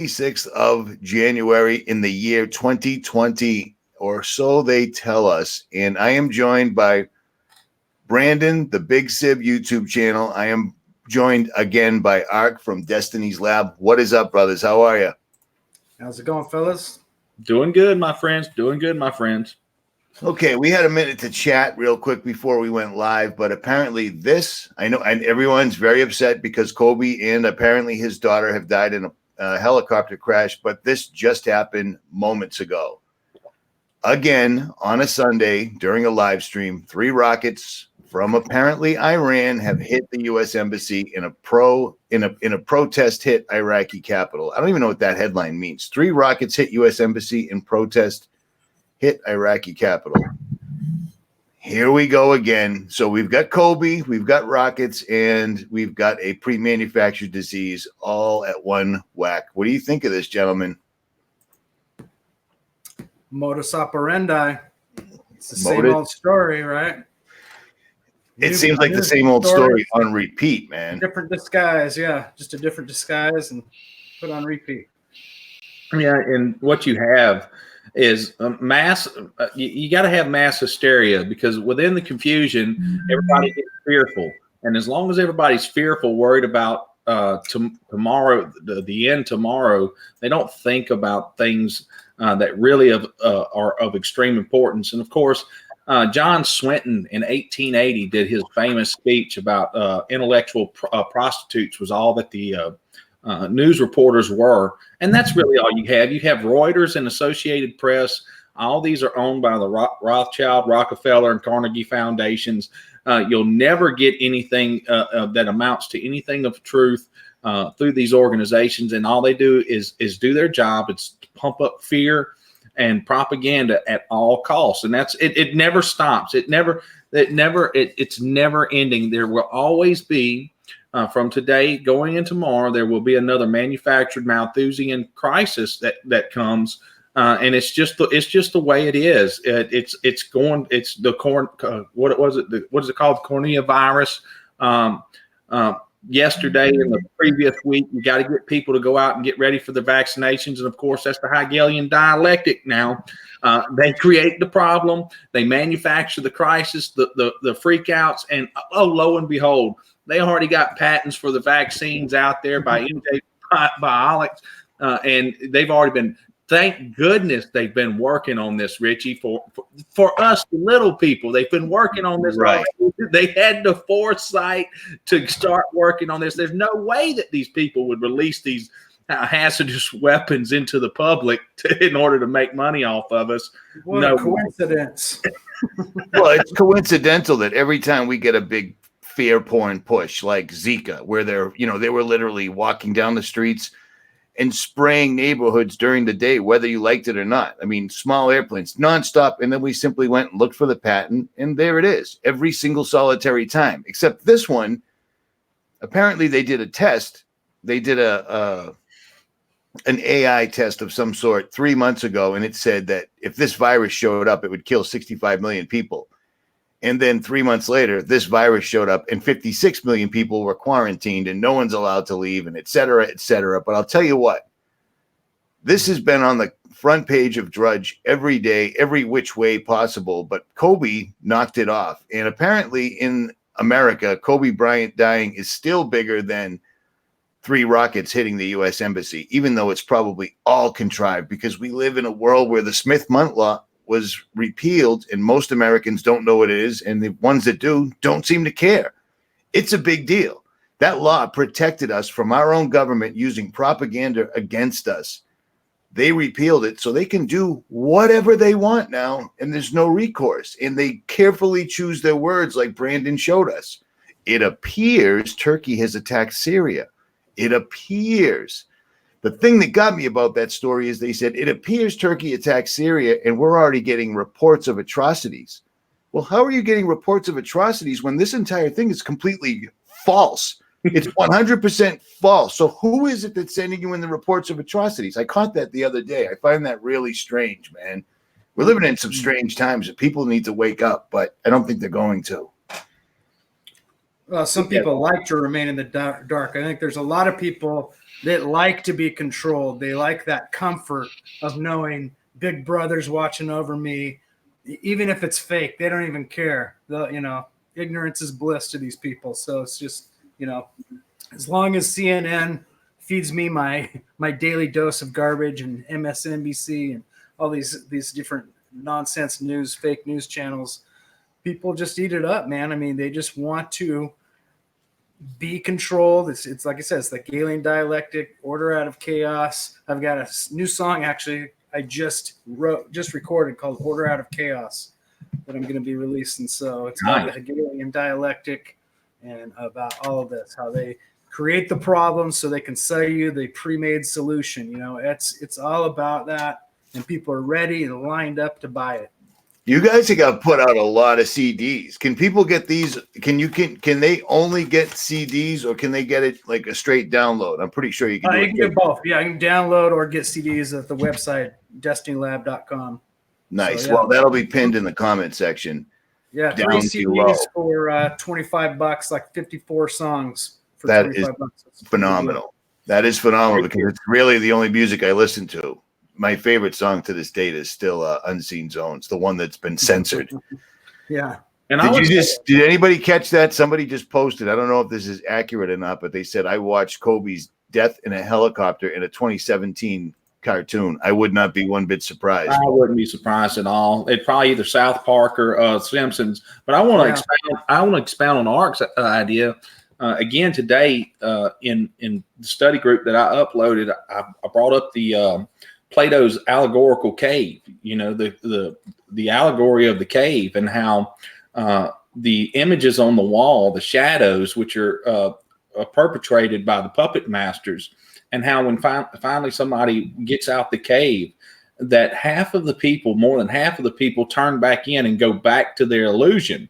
26th of January in the year 2020, or so they tell us. And I am joined by Brandon, the Big Sib YouTube channel. I am joined again by Ark from Destiny's Lab. What is up, brothers? How are you? How's it going, fellas? Doing good, my friends. Doing good, my friends. Okay, we had a minute to chat real quick before we went live, but apparently I know, and everyone's very upset because Kobe and apparently his daughter have died in a helicopter crash, but this just happened moments ago. Again, on a Sunday during a live stream, 3 rockets from apparently Iran have hit the U.S. Embassy in a protest hit Iraqi capital. I don't even know what that headline means. 3 rockets hit U.S. Embassy in protest hit Iraqi capital. Here we go again. So we've got Kobe, we've got rockets, and we've got a pre-manufactured disease all at one whack. What do you think of this, gentlemen? Modus operandi. It's the same old story, right? It seems like the same old story on repeat, man. Different disguise, yeah. Just a different disguise and put on repeat. Yeah, and what you have is mass. You got to have mass hysteria because within the confusion, everybody gets fearful, and as long as everybody's fearful, worried about tomorrow, the end tomorrow, they don't think about things that really are of extreme importance. And of course, John Swinton in 1880 did his famous speech about intellectual prostitutes was all that the news reporters were. And that's really all you have. You have Reuters and Associated Press. All these are owned by the Rothschild, Rockefeller, and Carnegie foundations. You'll never get anything that amounts to anything of truth through these organizations. And all they do is do their job. It's to pump up fear and propaganda at all costs. And that's it. It never stops. It's never ending. There will always be, from today going in tomorrow, there will be another manufactured Malthusian crisis that comes, and it's just the way it is. It's the what was it called? Coronavirus. Yesterday and the previous week, you got to get people to go out and get ready for the vaccinations, and of course, that's the Hegelian dialectic. Now, they create the problem, they manufacture the crisis, the freakouts, and lo and behold, they already got patents for the vaccines out there by MJ Biologics, and they've already been. Thank goodness they've been working on this, Richie, for us little people. They've been working on this. Right. They had the foresight to start working on this. There's no way that these people would release these hazardous weapons into the public in order to make money off of us. What a coincidence. Well, it's coincidental that every time we get a big fear porn push like Zika, where they were literally walking down the streets and spraying neighborhoods during the day, whether you liked it or not. I mean, small airplanes, nonstop. And then we simply went and looked for the patent, and there it is, every single solitary time. Except this one, apparently they did a test. They did an AI test of some sort 3 months ago, and it said that if this virus showed up, it would kill 65 million people. And then 3 months later, this virus showed up and 56 million people were quarantined and no one's allowed to leave, and et cetera, et cetera. But I'll tell you what, this has been on the front page of Drudge every day, every which way possible. But Kobe knocked it off. And apparently in America, Kobe Bryant dying is still bigger than 3 rockets hitting the U.S. Embassy, even though it's probably all contrived because we live in a world where the Smith-Mundt law was repealed and most Americans don't know what it is, and the ones that do don't seem to care. It's a big deal. That law protected us from our own government using propaganda against us. They repealed it so they can do whatever they want now, and there's no recourse. And they carefully choose their words like Brandon showed us. It appears Turkey has attacked Syria. It appears. The thing that got me about that story is they said, it appears Turkey attacked Syria and we're already getting reports of atrocities. Well, how are you getting reports of atrocities when this entire thing is completely false? It's 100% false. So who is it that's sending you in the reports of atrocities? I caught that the other day. I find that really strange, man. We're living in some strange times that people need to wake up, but I don't think they're going to. Well, some people like to remain in the dark. I think there's a lot of people that like to be controlled. They like that comfort of knowing Big Brother's watching over me, even if it's fake. They don't even care. Ignorance is bliss to these people. So it's just, as long as CNN feeds me my daily dose of garbage, and MSNBC and all these different nonsense news, fake news channels, people just eat it up, man. I mean, they just want to be controlled. It's like I said, it's the Galen dialectic, order out of chaos. I've got a new song actually I just recorded called Order Out of Chaos that I'm going to be releasing. So it's called the Hegelian dialectic, and about all of this, how they create the problem so they can sell you the pre-made solution. It's all about that, and people are ready and lined up to buy it. You guys have got put out a lot of CDs. Can people get these? Can they only get CDs, or can they get it like a straight download? I'm pretty sure you can. You can get both. Yeah, you can download or get CDs at the website destinylab.com. Nice. So, yeah. Well, that'll be pinned in the comment section. Yeah, 3 CDs for $25, like 54 songs for $25. That's phenomenal. That is phenomenal because it's really the only music I listen to. My favorite song to this date is still Unseen Zones, the one that's been censored. Yeah. And did anybody catch that? Somebody just posted, I don't know if this is accurate or not, but they said, I watched Kobe's death in a helicopter in a 2017 cartoon. I would not be one bit surprised. I wouldn't be surprised at all. It's probably either South Park or Simpsons. But I want to expound on Ark's idea. Again, today in the study group that I uploaded, I brought up the Plato's allegorical cave, the allegory of the cave, and how the images on the wall, the shadows, which are perpetrated by the puppet masters, and how when finally somebody gets out the cave, that more than half of the people turn back in and go back to their illusion.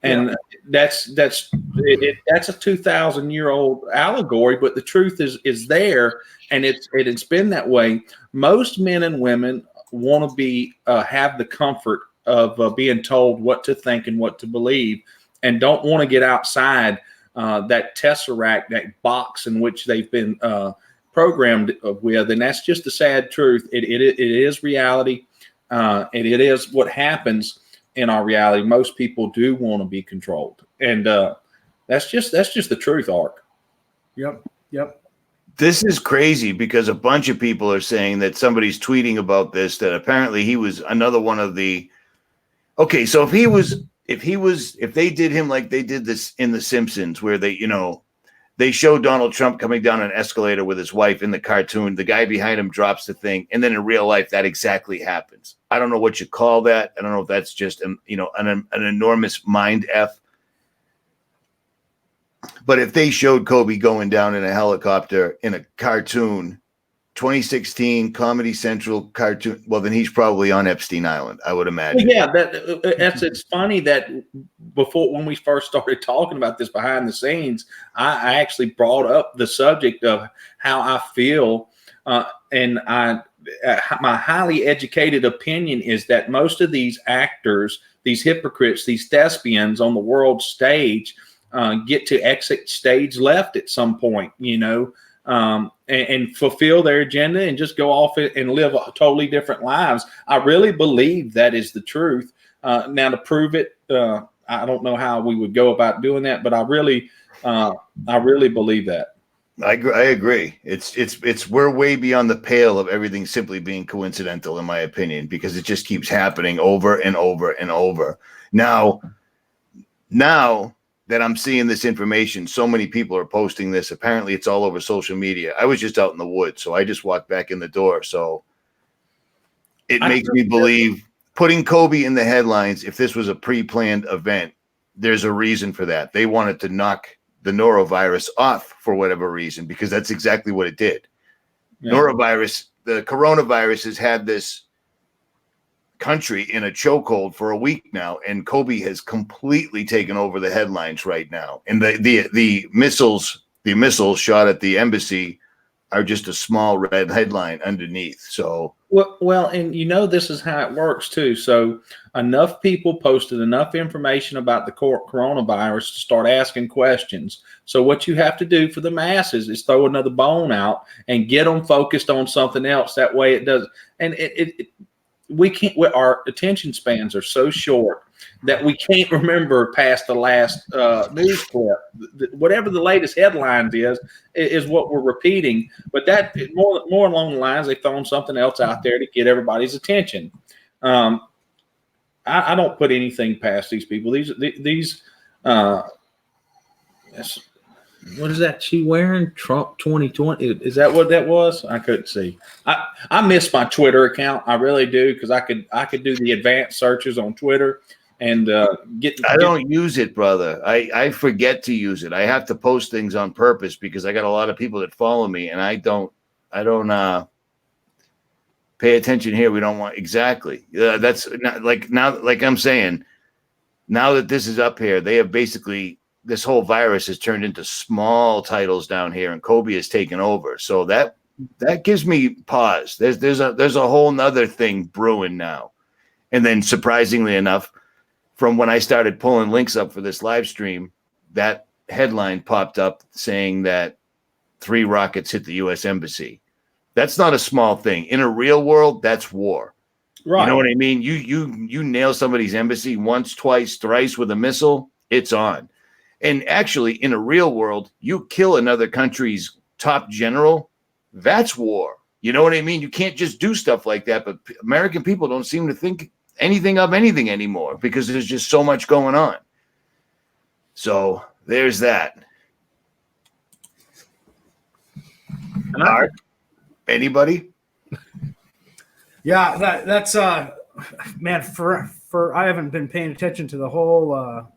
And that's a 2,000-year-old allegory, but the truth is there, and it's been that way. Most men and women want to be have the comfort of being told what to think and what to believe, and don't want to get outside that tesseract, that box in which they've been programmed with. And that's just the sad truth. It is reality, and it is what happens in our reality. Most people do want to be controlled, and that's just the truth, Ark. Yep. This is crazy because a bunch of people are saying that somebody's tweeting about this, that apparently he was another one of the. Okay, so if they did him like they did this in The Simpsons, where they show Donald Trump coming down an escalator with his wife in the cartoon, the guy behind him drops the thing, and then in real life that exactly happens. I don't know what you call that. I don't know if that's just an enormous mind F. But if they showed Kobe going down in a helicopter in a cartoon, 2016 Comedy Central cartoon, well, then he's probably on Epstein Island, I would imagine. Yeah, it's funny that when we first started talking about this behind the scenes, I actually brought up the subject of how I feel, and my highly educated opinion is that most of these actors, these hypocrites, these thespians on the world stage get to exit stage left at some point, and fulfill their agenda and just go off and live totally different lives. I really believe that is the truth. Now, to prove it, I don't know how we would go about doing that, but I really believe that. I agree. We're way beyond the pale of everything simply being coincidental, in my opinion, because it just keeps happening over and over and over. Now that I'm seeing this information, so many people are posting this. Apparently it's all over social media. I was just out in the woods, so I just walked back in the door. So it makes me believe, putting Kobe in the headlines, if this was a pre-planned event, there's a reason for that. They wanted to knock the norovirus off for whatever reason, because that's exactly what it did. Yeah. The coronavirus has had this country in a chokehold for a week now, and Kobe has completely taken over the headlines right now. And the missiles shot at the embassy are just a small red headline underneath. So well, and this is how it works too. So enough people posted enough information about the coronavirus to start asking questions. So what you have to do for the masses is throw another bone out and get them focused on something else. That way it does. And we can't. Our attention spans are so short that we can't remember past the last news clip. Whatever the latest headlines is what we're repeating. But that more along the lines, they've thrown something else out there to get everybody's attention. I don't put anything past these people. These what is that she wearing? Trump 2020. Is that what that was? I couldn't see. I miss my Twitter account. I really do, because I could do the advanced searches on Twitter and I don't use it, brother. I forget to use it. I have to post things on purpose because I got a lot of people that follow me, and I don't pay attention here. We don't want exactly. That's not, like now, like I'm saying, now that this is up here, they have basically, this whole virus has turned into small titles down here, and Kobe has taken over. So that gives me pause. There's a whole nother thing brewing now. And then surprisingly enough, from when I started pulling links up for this live stream, that headline popped up saying that 3 rockets hit the U.S. Embassy. That's not a small thing. In a real world, that's war. Right. You know what I mean? You nail somebody's embassy once, twice, thrice with a missile, it's on. And actually, in a real world, you kill another country's top general, that's war. You know what I mean? You can't just do stuff like that. But American people don't seem to think anything of anything anymore because there's just so much going on. So there's that. All right. Anybody? Yeah, that's man. For I haven't been paying attention to the whole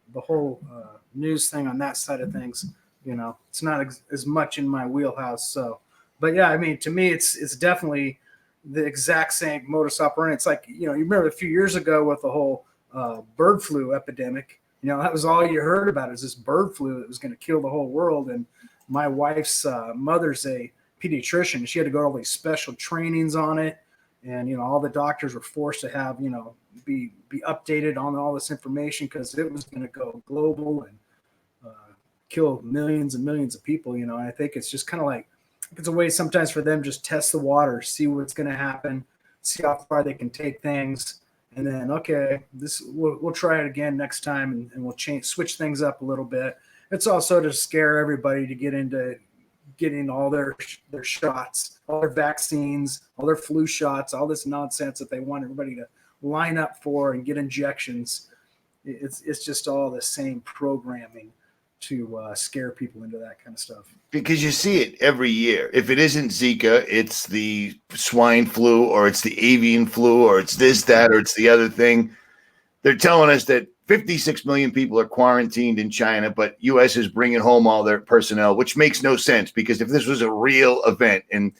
news thing on that side of things. It's not as much in my wheelhouse. So, but yeah, I mean, to me, it's definitely the exact same modus operandi. It's like, you remember a few years ago with the whole bird flu epidemic. That was all you heard about, is this bird flu that was going to kill the whole world. And my wife's mother's a pediatrician. She had to go to all these special trainings on it. And, all the doctors were forced to have, be updated on all this information because it was going to go global and kill millions and millions of people. And I think it's just kind of like, it's a way sometimes for them just test the water, see what's going to happen, see how far they can take things. And then, okay, we'll try it again next time, and we'll switch things up a little bit. It's also to scare everybody to get into getting all their shots, all their vaccines, all their flu shots, all this nonsense that they want everybody to line up for and get injections. It's just all the same programming to scare people into that kind of stuff. Because you see it every year. If it isn't Zika, it's the swine flu, or it's the avian flu, or it's this, that, or it's the other thing. They're telling us that 56 million people are quarantined in China, but U.S. is bringing home all their personnel, which makes no sense, because if this was a real event and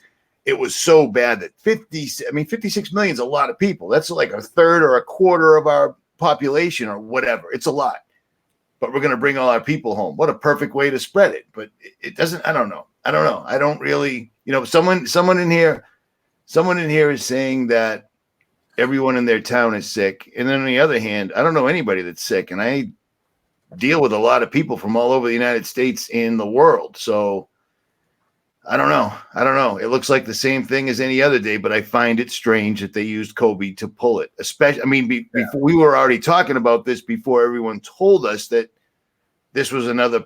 it was so bad that 56 million is a lot of people. That's like a third or a quarter of our population or whatever. It's a lot. But we're going to bring all our people home. What a perfect way to spread it. But it doesn't, I don't know. I don't really, someone in here is saying that everyone in their town is sick. And then on the other hand, I don't know anybody that's sick. And I deal with a lot of people from all over the United States and the world. So I don't know. It looks like the same thing as any other day, but I find it strange that they used Kobe to pull it. Especially, before we were already talking about this before everyone told us that this was another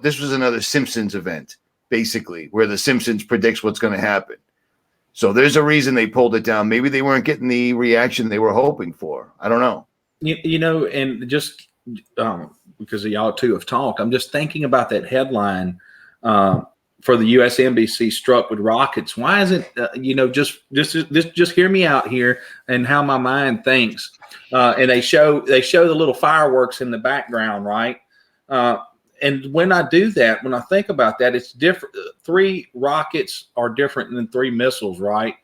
this was another Simpsons event, basically, where the Simpsons predicts what's going to happen. So there's a reason they pulled it down. Maybe they weren't getting the reaction they were hoping for. I don't know. And just because y'all two have talked, I'm just thinking about that headline. For the U.S. Embassy struck with rockets. Why isn't just hear me out here and how my mind thinks. And they show the little fireworks in the background, right? And when I do that, when I think about that, it's different. 3 rockets are different than 3 missiles, right?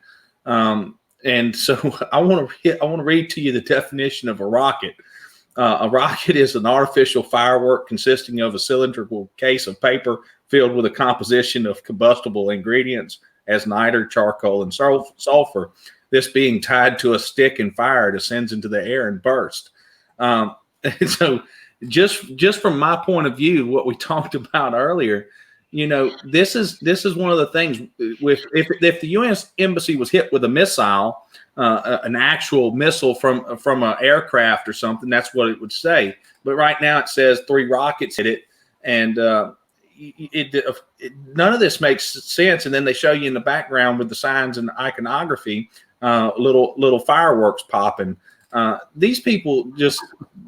And so I want to read to you the definition of a rocket. A rocket is an artificial firework consisting of a cylindrical case of paper filled with a composition of combustible ingredients as niter, charcoal, and sulfur. This being tied to a stick and fired ascends into the air and bursts. So just from my point of view, what we talked about earlier, this is one of the things with if the U.S. embassy was hit with a missile, an actual missile from an aircraft or something, that's what it would say. But right now it says 3 rockets hit it, and none of this makes sense. And then they show you in the background with the signs and iconography, little fireworks popping. These people just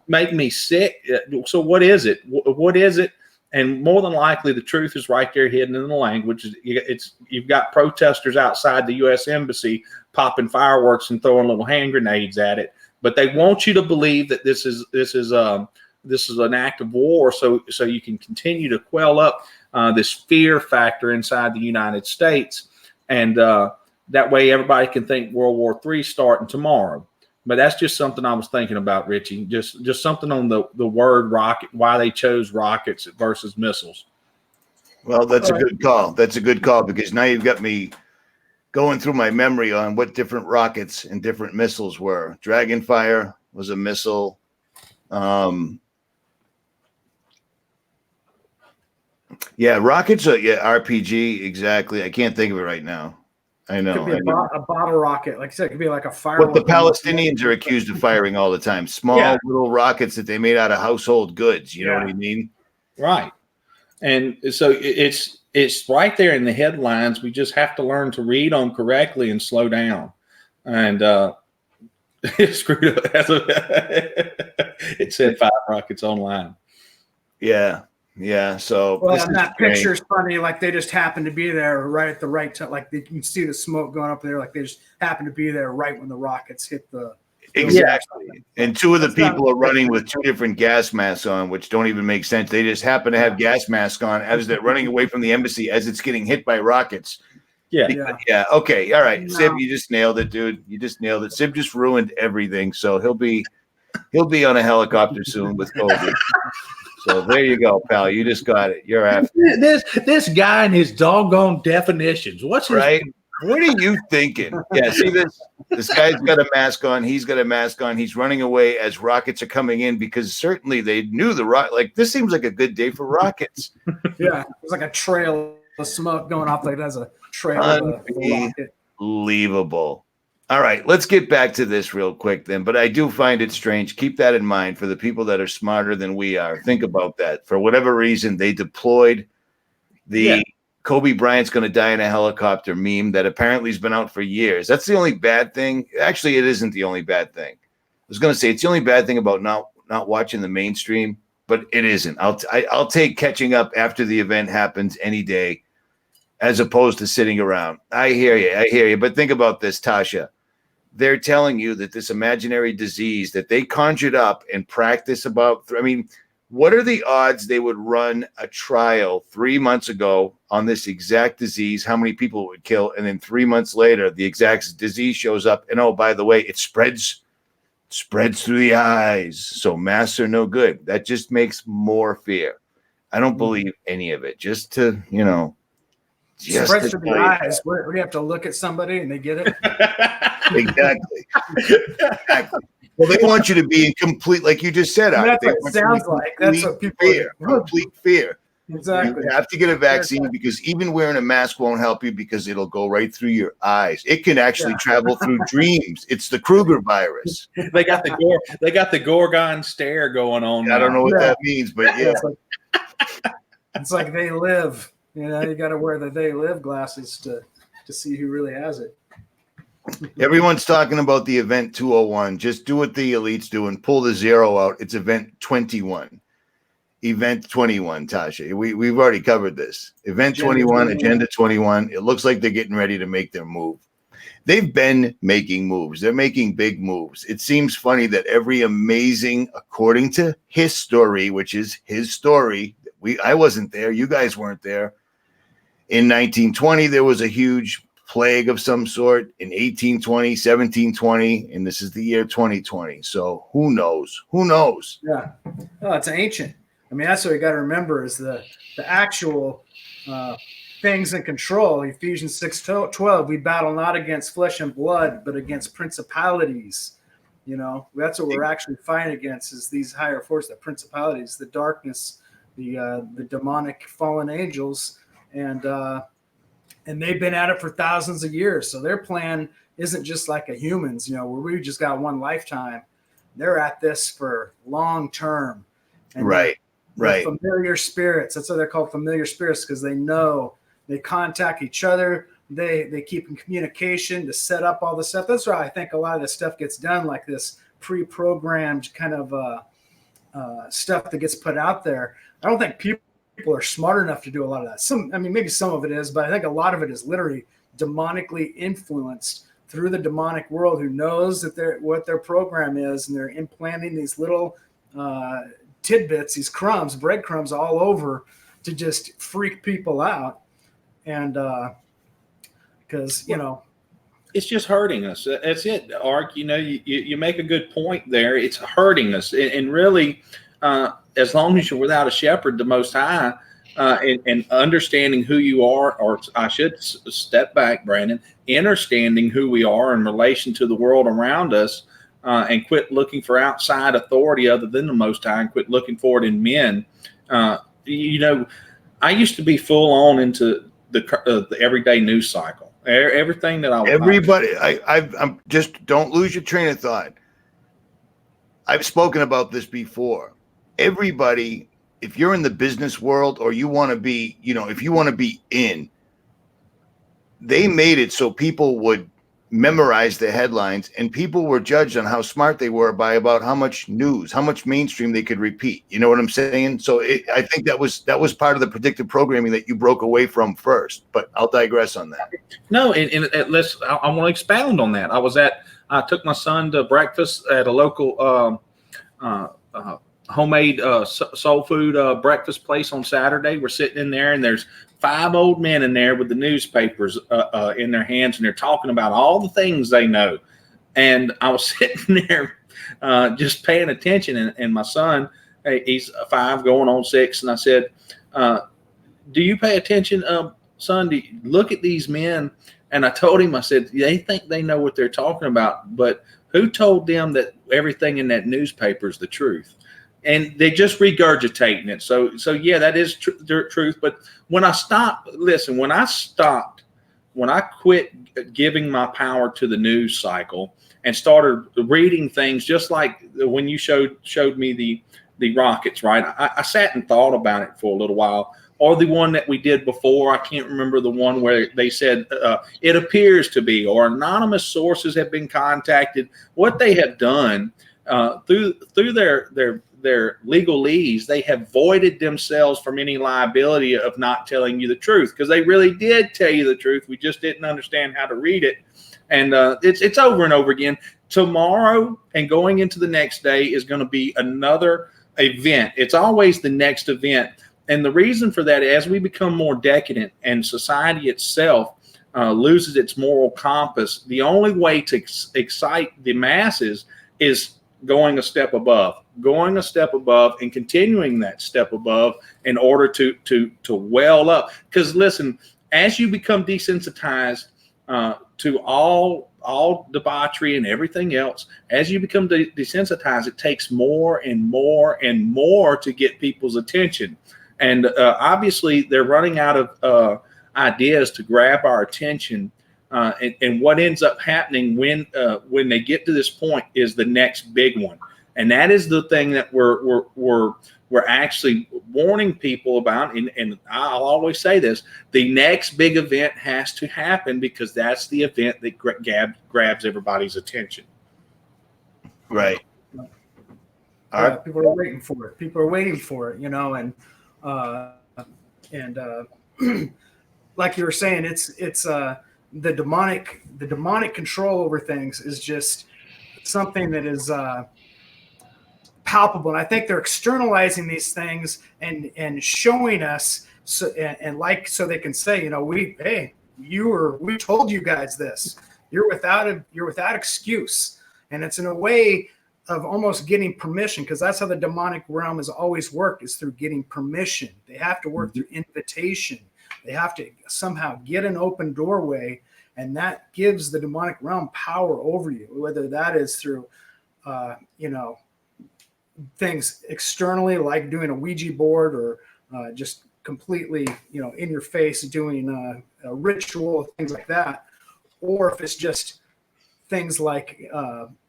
make me sick. So what is it? What is it? And more than likely, the truth is right there hidden in the language. You've got protesters outside the U.S. embassy popping fireworks and throwing little hand grenades at it. But they want you to believe that this is an act of war, so you can continue to quell up this fear factor inside the United States, and that way everybody can think World War III starting tomorrow. But that's just something I was thinking about, Richie. Just something on the word rocket, why they chose rockets versus missiles. Well, that's a good call. That's a good call, because now you've got me going through my memory on what different rockets and different missiles were. Dragonfire was a missile. Yeah, rockets are RPG, exactly. I can't think of it right now. I know. It could be a bottle rocket. Like I said, it could be like a firework. What the Palestinians are accused of firing all the time. Small little rockets that they made out of household goods. You know what I mean? Right. And so it's right there in the headlines. We just have to learn to read them correctly and slow down. And screwed up. It said 5 rockets online. Yeah. Yeah. So and that picture's funny. Like they just happened to be there right at the right time. Like you can see the smoke going up there. Like they just happened to be there right when the rockets hit the. Exactly. And 2 of the people are running with 2 different gas masks on, which don't even make sense. They just happen to have gas masks on as they're running away from the embassy as it's getting hit by rockets. Yeah. Yeah. Okay. All right. No. Sib, you just nailed it, dude. You just nailed it. Sib just ruined everything. So he'll be on a helicopter soon with COVID. So there you go, pal. You just got it. You're after this guy and his doggone definitions. What's his right? What are you thinking? Yeah, see this guy's got a mask on. He's got a mask on. He's running away as rockets are coming in, because certainly they knew like this seems like a good day for rockets. Yeah, there's like a trail of smoke going off. Like there's a trail of a rocket. Unbelievable. All right, let's get back to this real quick then. But I do find it strange. Keep that in mind for the people that are smarter than we are. Think about that. For whatever reason, they deployed the Kobe Bryant's going to die in a helicopter meme that apparently has been out for years. That's the only bad thing. Actually, it isn't the only bad thing. I was going to say it's the only bad thing about not watching the mainstream, but it isn't. I'll take catching up after the event happens any day, as opposed to sitting around. I hear you. But think about this, Tasha. They're telling you that this imaginary disease that they conjured up and practice about. I mean, what are the odds they would run a trial 3 months ago on this exact disease, how many people it would kill, and then 3 months later, the exact disease shows up, and oh, by the way, it spreads through the eyes, so masks are no good. That just makes more fear. I don't believe any of it. Just to, spreads through the eyes. Where do you have to look at somebody and they get it? Exactly. Well, they want you to be in complete, like you just said. That's what it sounds like. That's what people fear. Complete fear. Exactly. You have to get a vaccine because even wearing a mask won't help you because it'll go right through your eyes. It can actually travel through dreams. It's the Kruger virus. They got the Gorgon stare going on. I don't know what that means, but yeah. It's like they live. You got to wear the they live glasses to see who really has it. Everyone's talking about the event 201. Just do what the elites do and pull the 0 out. It's event 21. Event 21, Tasha. We've already covered this. Event 21, Agenda 21. It looks like they're getting ready to make their move. They've been making moves. They're making big moves. It seems funny that every amazing, according to his story, which is his story, I wasn't there. You guys weren't there. In 1920, there was a huge plague of some sort. In 1820, 1720, and this is the year 2020. So who knows? Who knows? Yeah. Oh, it's ancient. I mean, that's what you got to remember is the actual things in control. Ephesians 6:12, we battle not against flesh and blood, but against principalities. You know, that's what we're actually fighting against, is these higher forces, the principalities, the darkness, the demonic fallen angels, and they've been at it for thousands of years. So their plan isn't just like a human's, you know, where we just got one lifetime. They're at this for long term. And Right. familiar spirits. That's why they're called familiar spirits, because they know, they contact each other. They keep in communication to set up all this stuff. That's why I think a lot of this stuff gets done, like this pre-programmed kind of stuff that gets put out there. I don't think people are smart enough to do a lot of that. Maybe some of it is, but I think a lot of it is literally demonically influenced through the demonic world, who knows that what their program is, and they're implanting these little tidbits, these crumbs, breadcrumbs all over to just freak people out. And because, you know, it's just hurting us. That's it, Ark. You know, you make a good point there. It's hurting us. And really, as long as you're without a shepherd, the Most High, and understanding who you are, or I should step back, Brandon, understanding who we are in relation to the world around us, and quit looking for outside authority other than the Most High, and quit looking for it in men. You know, I used to be full on into the everyday news cycle. Everything that I'm just, don't lose your train of thought. I've spoken about this before. Everybody, if you're in the business world, or you want to be, you know, if you want to be in, they made it so people would memorize the headlines, and people were judged on how smart they were by about how much news, how much mainstream they could repeat. You know what I'm saying? So I think that was part of the predictive programming that you broke away from first, but I'll digress on that. No, and I want to expound on that. I took my son to breakfast at a local homemade soul food breakfast place on Saturday. We're sitting in there, and there's 5 old men in there with the newspapers in their hands, and they're talking about all the things they know. And I was sitting there just paying attention, and my son, he's 5 going on 6, and I said, do you pay attention, son? Do you look at these men? And I told him, I said, they think they know what they're talking about, but who told them that everything in that newspaper is the truth? And they just regurgitating it. So yeah, that is truth. But when I quit giving my power to the news cycle and started reading things, just like when you showed me the rockets, right? I sat and thought about it for a little while. Or the one that we did before, I can't remember the one where they said it appears to be, or anonymous sources have been contacted. What they have done through their legalese, they have voided themselves from any liability of not telling you the truth, because they really did tell you the truth. We just didn't understand how to read it. And it's over and over again. Tomorrow and going into the next day is going to be another event. It's always the next event. And the reason for that, as we become more decadent and society itself loses its moral compass, the only way to excite the masses is going a step above and continuing that step above in order to well up. Because listen, as you become desensitized to all debauchery and everything else, as you become desensitized, it takes more and more and more to get people's attention. And obviously, they're running out of ideas to grab our attention. And what ends up happening when they get to this point is the next big one, and that is the thing that we're actually warning people about. And I'll always say this: the next big event has to happen, because that's the event that grabs everybody's attention. Right. Yeah, people are waiting for it. You know, and like you were saying, it's the demonic control over things is just something that is palpable. And I think they're externalizing these things and showing us so they can say, you know, we told you guys this. You're without excuse. And it's in a way of almost getting permission, because that's how the demonic realm has always worked, is through getting permission. They have to work through invitation. They have to somehow get an open doorway, and that gives the demonic realm power over you, whether that is through, things externally, like doing a Ouija board, or just completely, in your face doing a ritual, things like that. Or if it's just things like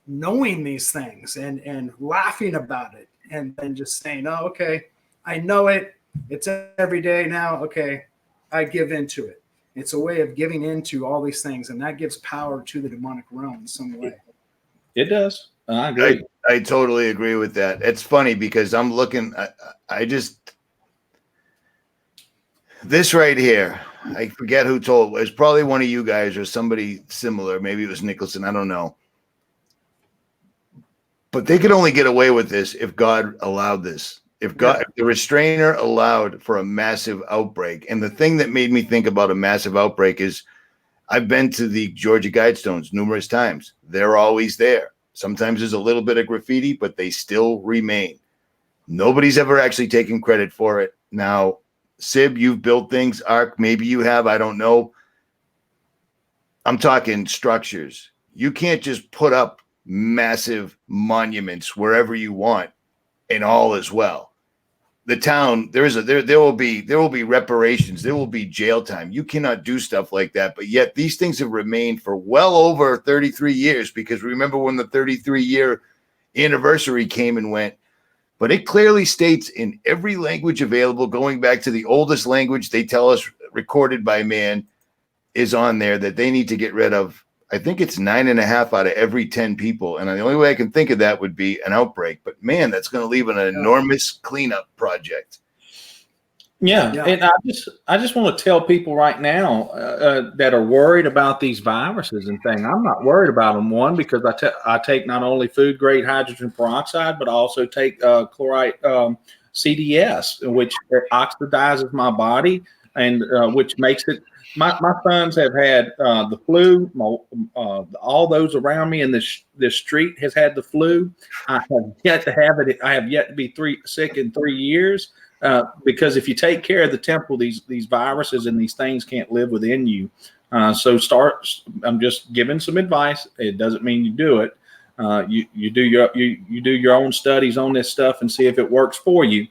knowing these things and laughing about it, and then just saying, oh, okay, I know it. It's every day now. Okay, I give into it. It's a way of giving into all these things, and that gives power to the demonic realm in some way. It does. I agree. I totally agree with that. It's funny because I'm looking, this right here, I forget who told, it was probably one of you guys or somebody similar. Maybe it was Nicholson. I don't know. But they could only get away with this if God allowed this. If the restrainer allowed for a massive outbreak. And the thing that made me think about a massive outbreak is I've been to the Georgia Guidestones numerous times. They're always there. Sometimes there's a little bit of graffiti, but they still remain. Nobody's ever actually taken credit for it. Now, Sib, you've built things. Ark, maybe you have. I don't know. I'm talking structures. You can't just put up massive monuments wherever you want and all is well. The town, there will be reparations. There will be jail time. You cannot do stuff like that. But yet these things have remained for well over 33 years, because remember when the 33-year anniversary came and went. But it clearly states in every language available, going back to the oldest language they tell us recorded by man, is on there, that they need to get rid of. I think it's 9.5 out of every 10 people. And the only way I can think of that would be an outbreak. But man, that's going to leave an enormous cleanup project. Yeah. And I just want to tell people right now that are worried about these viruses and things. I'm not worried about them. One, because I take not only food grade hydrogen peroxide, but I also take chloride CDS, which oxidizes my body, and which makes it. My sons have had the flu. All those around me in this street has had the flu. I have yet to have it. I have yet to be sick in 3 years. Because if you take care of the temple, these viruses and these things can't live within you. I'm just giving some advice. It doesn't mean you do it. You do your own studies on this stuff and see if it works for you.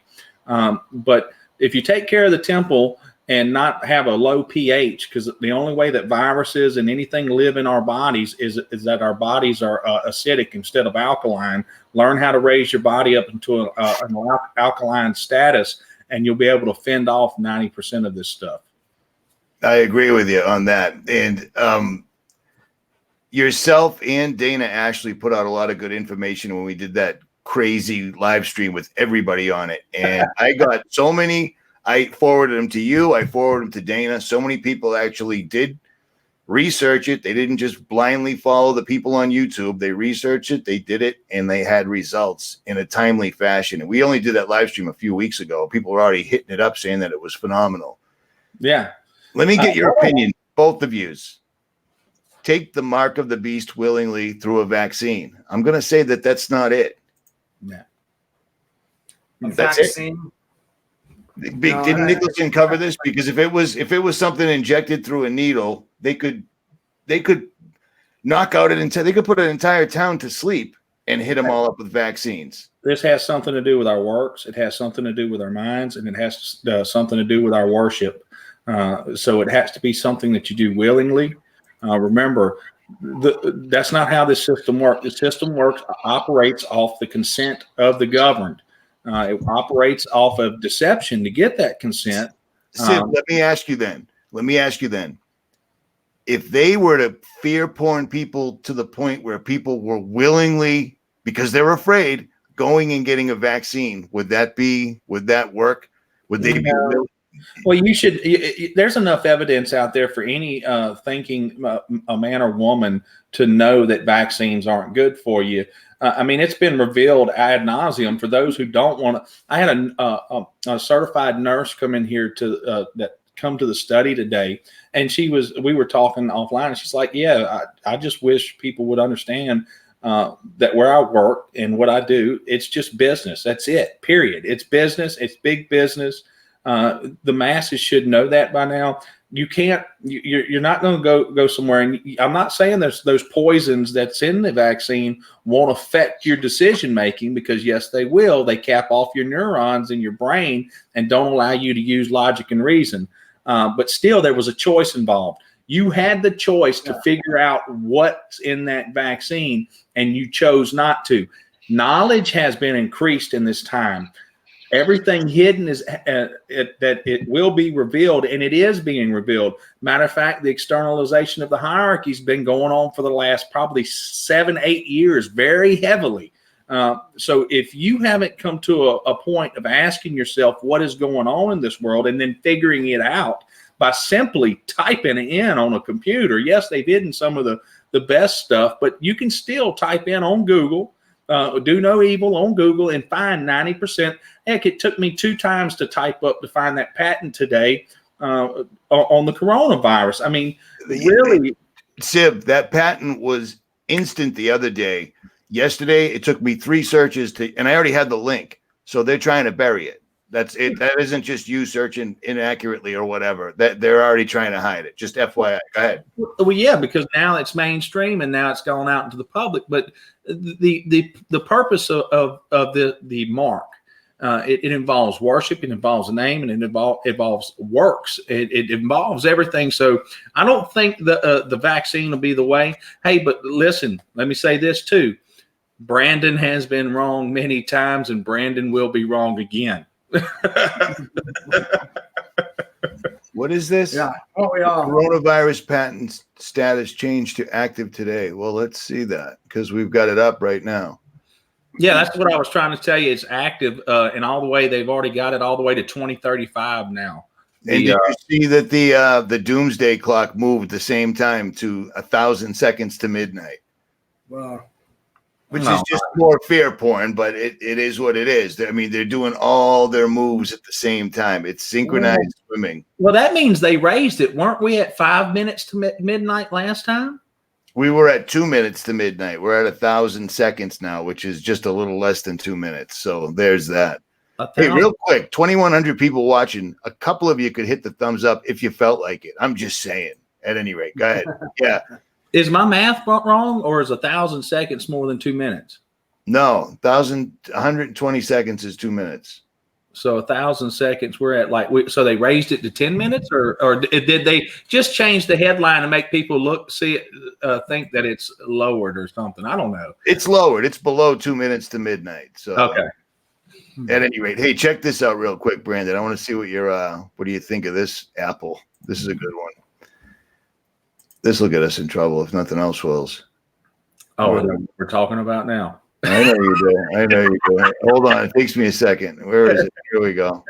But if you take care of the temple and not have a low pH, because the only way that viruses and anything live in our bodies is that our bodies are acidic instead of alkaline. Learn how to raise your body up into an alkaline status, and you'll be able to fend off 90% of this stuff. I agree with you on that. And yourself and Dana Ashley put out a lot of good information when we did that crazy live stream with everybody on it. And I got so many. I forwarded them to you. I forwarded them to Dana. So many people actually did research it. They didn't just blindly follow the people on YouTube. They researched it, they did it, and they had results in a timely fashion. And we only did that live stream a few weeks ago. People were already hitting it up saying that it was phenomenal. Yeah. Let me get your opinion, both of yous. Take the mark of the beast willingly through a vaccine. I'm going to say that that's not it. Yeah. That's vaccine. It. Didn't Nicholson cover this? Because if it was something injected through a needle, they could knock out they could put an entire town to sleep and hit them all up with vaccines. This has something to do with our works. It has something to do with our minds, and it has something to do with our worship. So it has to be something that you do willingly. Remember, that's not how this system works. The system operates off the consent of the governed. It operates off of deception to get that consent. Sid, let me ask you then. If they were to fear porn people to the point where people were willingly, because they're afraid, going and getting a vaccine, would that work? Would they be willing? Well, you should. There's enough evidence out there for any thinking a man or woman to know that vaccines aren't good for you. I mean, it's been revealed ad nauseum for those who don't want to. I had a certified nurse come in here that come to the study today, and we were talking offline, and she's like, "Yeah, I just wish people would understand that where I work and what I do, it's just business. That's it. Period. It's business. It's big business." The masses should know that by now. You can't. You're not going to go somewhere. And I'm not saying those poisons that's in the vaccine won't affect your decision making, because yes, they will. They cap off your neurons in your brain and don't allow you to use logic and reason. But still, there was a choice involved. You had the choice to figure out what's in that vaccine, and you chose not to. Knowledge has been increased in this time. Everything hidden is that it will be revealed, and it is being revealed. Matter of fact, the externalization of the hierarchy has been going on for the last probably 7-8 years, very heavily. So if you haven't come to a point of asking yourself what is going on in this world and then figuring it out by simply typing it in on a computer, yes, they've hidden some of the best stuff, but you can still type in on Google, do no evil on Google, and find 90%. Heck, it took me 2 times to type up to find that patent today on the coronavirus. I mean, really, Sib, that patent was instant the other day. Yesterday, it took me 3 searches and I already had the link. So they're trying to bury it. That's it. That isn't just you searching inaccurately or whatever. That they're already trying to hide it. Just FYI. Go ahead. Well, yeah, because now it's mainstream and now it's gone out into the public. But the purpose of the mark, it involves worship, it involves a name, and it involves works. It involves everything. So I don't think the vaccine will be the way. Hey, but listen, let me say this too. Brandon has been wrong many times, and Brandon will be wrong again. What is this? Yeah. Oh, we are. Coronavirus patent status changed to active today. Well, let's see that, because we've got it up right now. Yeah, that's what I was trying to tell you. It's active, and all the way they've already got it all the way to 2035 now. And did you see that the doomsday clock moved the same time to 1,000 seconds to midnight? Wow. Which is just more fear porn, but it is what it is. I mean, they're doing all their moves at the same time. It's synchronized swimming. Well, that means they raised it. Weren't we at 5 minutes to midnight last time? We were at 2 minutes to midnight. We're at 1,000 seconds now, which is just a little less than 2 minutes. So there's that. Hey, real quick, 2,100 people watching. A couple of you could hit the thumbs up if you felt like it. I'm just saying. At any rate, go ahead. Yeah. Is my math wrong, or is 1,000 seconds more than 2 minutes? No, 120 seconds is 2 minutes. So 1,000 seconds, we're at so they raised it to 10 minutes, or did they just change the headline and make people think that it's lowered or something? I don't know. It's lowered. It's below 2 minutes to midnight. So okay. At any rate, hey, check this out real quick, Brandon. I want to see what do you think of this Apple? This is a good one. This will get us in trouble if nothing else wills. Oh, we're talking about now. I know you do. I know you do. Hold on. It takes me a second. Where is it? Here we go.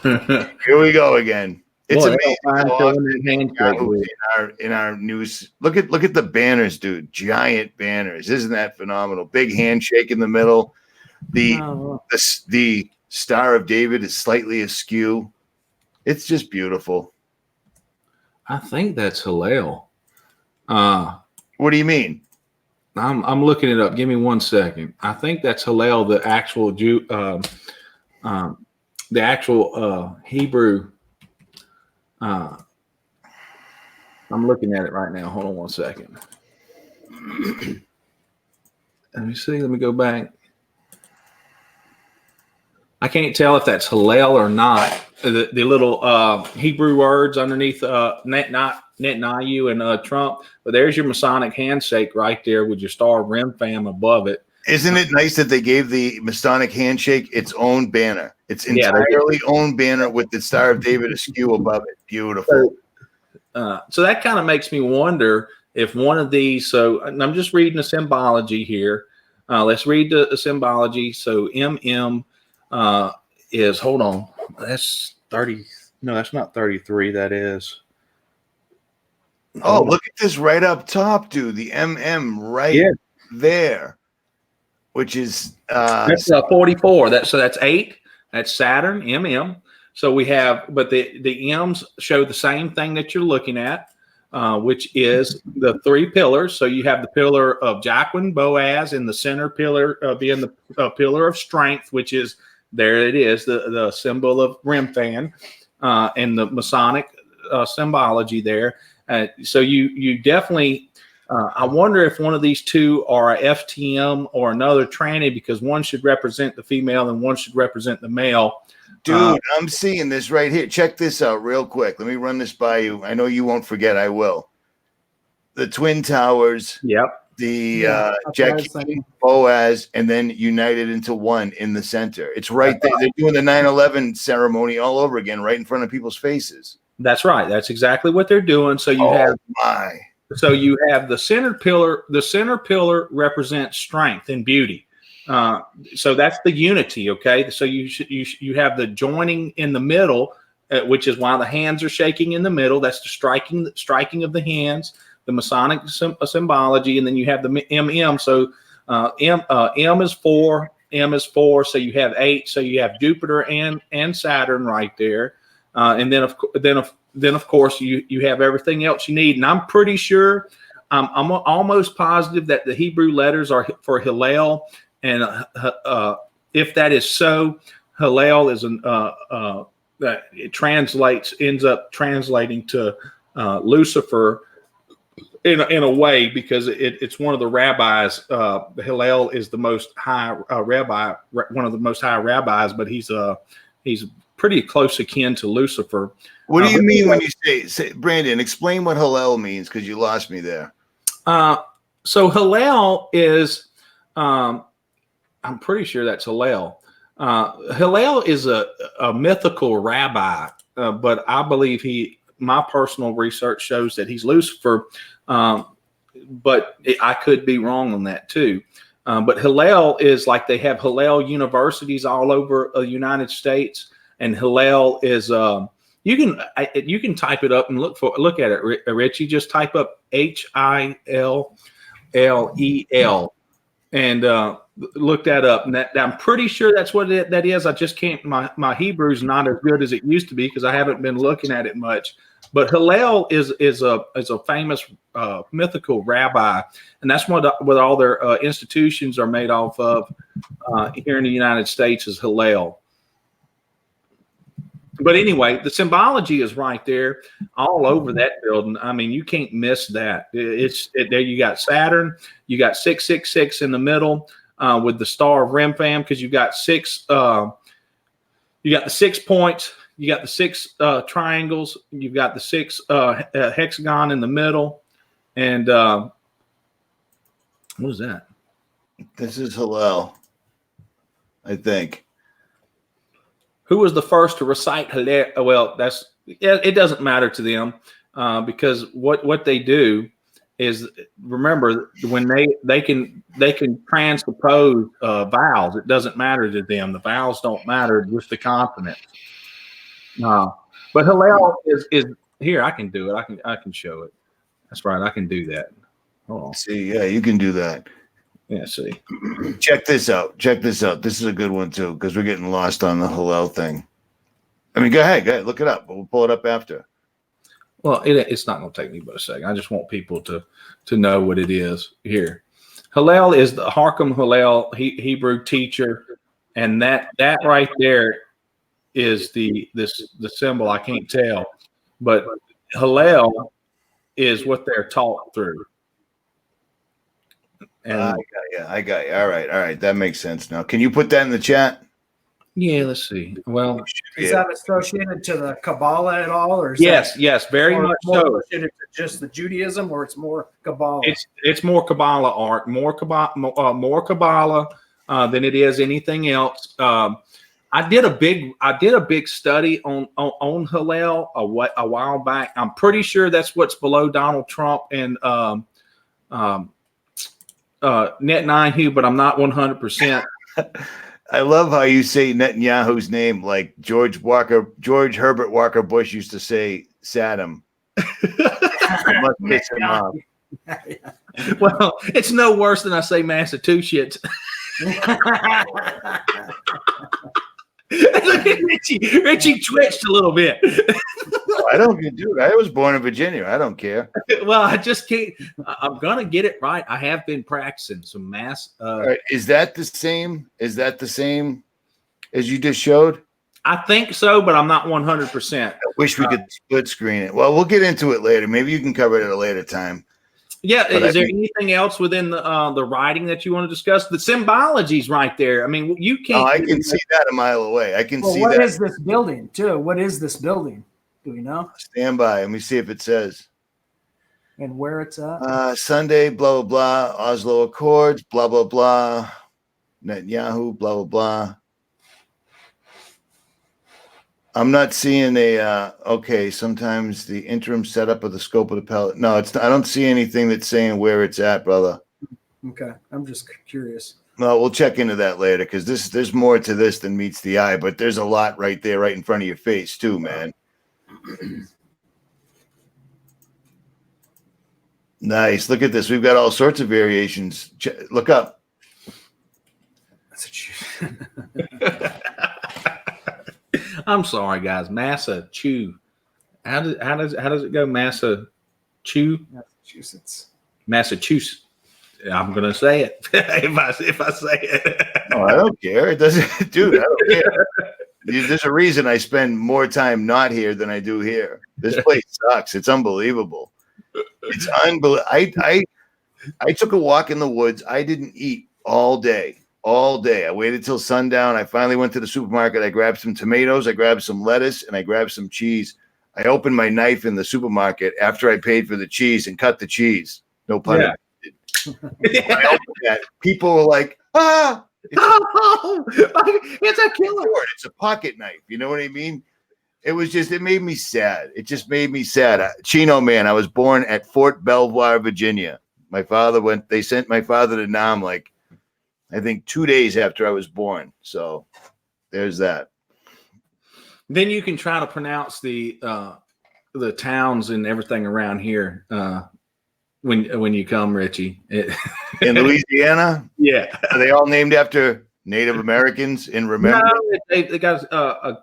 Here we go again. It's amazing. In our news, look at the banners, dude. Giant banners. Isn't that phenomenal? Big handshake in the middle. The Star of David is slightly askew. It's just beautiful. I think that's Hillel. What do you mean? I'm looking it up. Give me 1 second. I think that's Hillel, the actual Hebrew. I'm looking at it right now. Hold on 1 second. Let me see. Let me go back. I can't tell if that's Hillel or not. The little Hebrew words underneath Netanyahu and Trump. But there's your Masonic handshake right there with your star rim fam above it. Isn't it nice that they gave the Masonic handshake its own banner? It's entirely own banner with the Star of David askew above it. Beautiful. So that kind of makes me wonder if one of these. So I'm just reading the symbology here. Let's read the symbology. So MM. Is hold on, that's 30. No, that's not 33. That is. Oh, look at this right up top, dude. The MM there, which is that's 44. That's 8. That's Saturn, MM. So we have, but the M's show the same thing that you're looking at. which is the three pillars. So you have the pillar of Jacqueline, Boaz, and the center pillar being the pillar of strength, which is, there it is, the symbol of Remphan, and the Masonic symbology there. So you definitely, I wonder if one of these two are a FTM or another tranny, because one should represent the female and one should represent the male. Dude, I'm seeing this right here. Check this out real quick. Let me run this by you. I know you won't forget. I will. The Twin Towers. Yep. The Jackie, Boaz, and then united into one in the center. It's right there. They're doing the 9/11 ceremony all over again, right in front of people's faces. That's right. That's exactly what they're doing. So you have the center pillar. The center pillar represents strength and beauty. So that's the unity. Okay. So you have the joining in the middle, which is why the hands are shaking in the middle. That's the striking of the hands, the Masonic symbology. And then you have the MM. So M is 4, M is 4. So you have 8. So you have Jupiter and Saturn right there. And then of course you have everything else you need. And I'm pretty sure, I'm almost positive that the Hebrew letters are for Hillel. And if that is so, Hillel is that it ends up translating to Lucifer in a way, because it's one of the rabbis. Hillel is the most high rabbi, one of the most high rabbis, but he's pretty close akin to Lucifer. What do you mean when you say Brandon? Explain what Hillel means, because you lost me there. So Hillel is. I'm pretty sure that's Hillel. Hillel is a mythical rabbi, but I believe my personal research shows that he's Lucifer, but I could be wrong on that too. But Hillel is like, they have Hillel universities all over the United States, and Hillel is you can type it up and look at it, Richie. Just type up Hillel and look that up. And I'm pretty sure that's what that is. I just can't. My Hebrew's not as good as it used to be because I haven't been looking at it much. But Hillel is a famous mythical rabbi, and that's what all their institutions are made off of here in the United States is Hillel. But anyway, the symbology is right there all over that building. I mean, you can't miss that. There you got Saturn, you got 666 in the middle with the star of Remphan, because you got six. You got the 6 points. You got the 6 triangles. You've got the 6 hexagon in the middle. And what is that? This is Hillel, I think. Who was the first to recite Hillel? Well, it doesn't matter to them because what they do is, remember, when they can transpose vowels. It doesn't matter to them. The vowels don't matter, just the consonants. But Hillel is here. I can do it. I can show it. That's right. I can do that. Hold on. See, yeah, you can do that. Yeah, see. Check this out. This is a good one too, because we're getting lost on the Hillel thing. I mean, go ahead, look it up. We'll pull it up after. Well, it's not going to take me but a second. I just want people to know what it is here. Hillel is the Harkham Hillel Hebrew teacher, and that right there is the symbol. I can't tell, but Hillel is what they're taught through. And I got you. All right. That makes sense now. Can you put that in the chat? Yeah, let's see. Well, is that associated to the Kabbalah at all, or is yes, very much so. Associated to just the Judaism, or it's more Kabbalah? It's more Kabbalah art, more Kabbalah than it is anything else. I did a big study on Hillel a while back. I'm pretty sure that's what's below Donald Trump and Netanyahu, but I'm not 100%. I love how you say Netanyahu's name like George Herbert Walker Bush used to say Saddam. Must piss him off. Well, it's no worse than I say Massachusetts. Look at Richie. Richie twitched a little bit. I don't, dude. I was born in Virginia. I don't care. Well, I just can't. I'm gonna get it right. I have been practicing some mass. All right. Is that the same? Is that the same as you just showed? I think so, but I'm not 100%. I wish we could split screen it. Well, we'll get into it later. Maybe you can cover it at a later time. Yeah. Is there anything else within the writing that you want to discuss? The symbology's right there. I mean, you can't. Oh, I can see that a mile away. I can see what that. What is this building, too? What is this building? Do we know? Stand by. Let me see if it says. And where it's at? Sunday, blah, blah, blah. Oslo Accords, blah, blah, blah. Netanyahu, blah, blah, blah. I'm not seeing okay, sometimes the interim setup of the scope of the pellet. No, it's not, I don't see anything that's saying where it's at, brother. Okay, I'm just curious. Well, we'll check into that later because there's more to this than meets the eye, but there's a lot right there, right in front of your face too, man. Nice. Look at this. We've got all sorts of variations. Look up. I'm sorry, guys. Massachusetts. How does it go? Massachusetts. Massachusetts. I'm gonna say it if I say it. Oh, I don't care. It doesn't, dude. I don't care. There's a reason I spend more time not here than I do here. This place sucks. It's unbelievable. It's unbelievable. I took a walk in the woods. I didn't eat all day. All day. I waited till sundown. I finally went to the supermarket. I grabbed some tomatoes. I grabbed some lettuce, and I grabbed some cheese. I opened my knife in the supermarket after I paid for the cheese and cut the cheese. No pun intended. I opened that. People were like, "Ah, it's a killer. It's a pocket knife." You know what I mean? It was just. It made me sad. It just made me sad. Chino man. I was born at Fort Belvoir, Virginia. My father went. They sent my father to Nam like, I think 2 days after I was born. So there's that. Then you can try to pronounce the towns and everything around here when you come, Richie. In Louisiana? Yeah. Are they all named after Native Americans in remembrance? No, they got a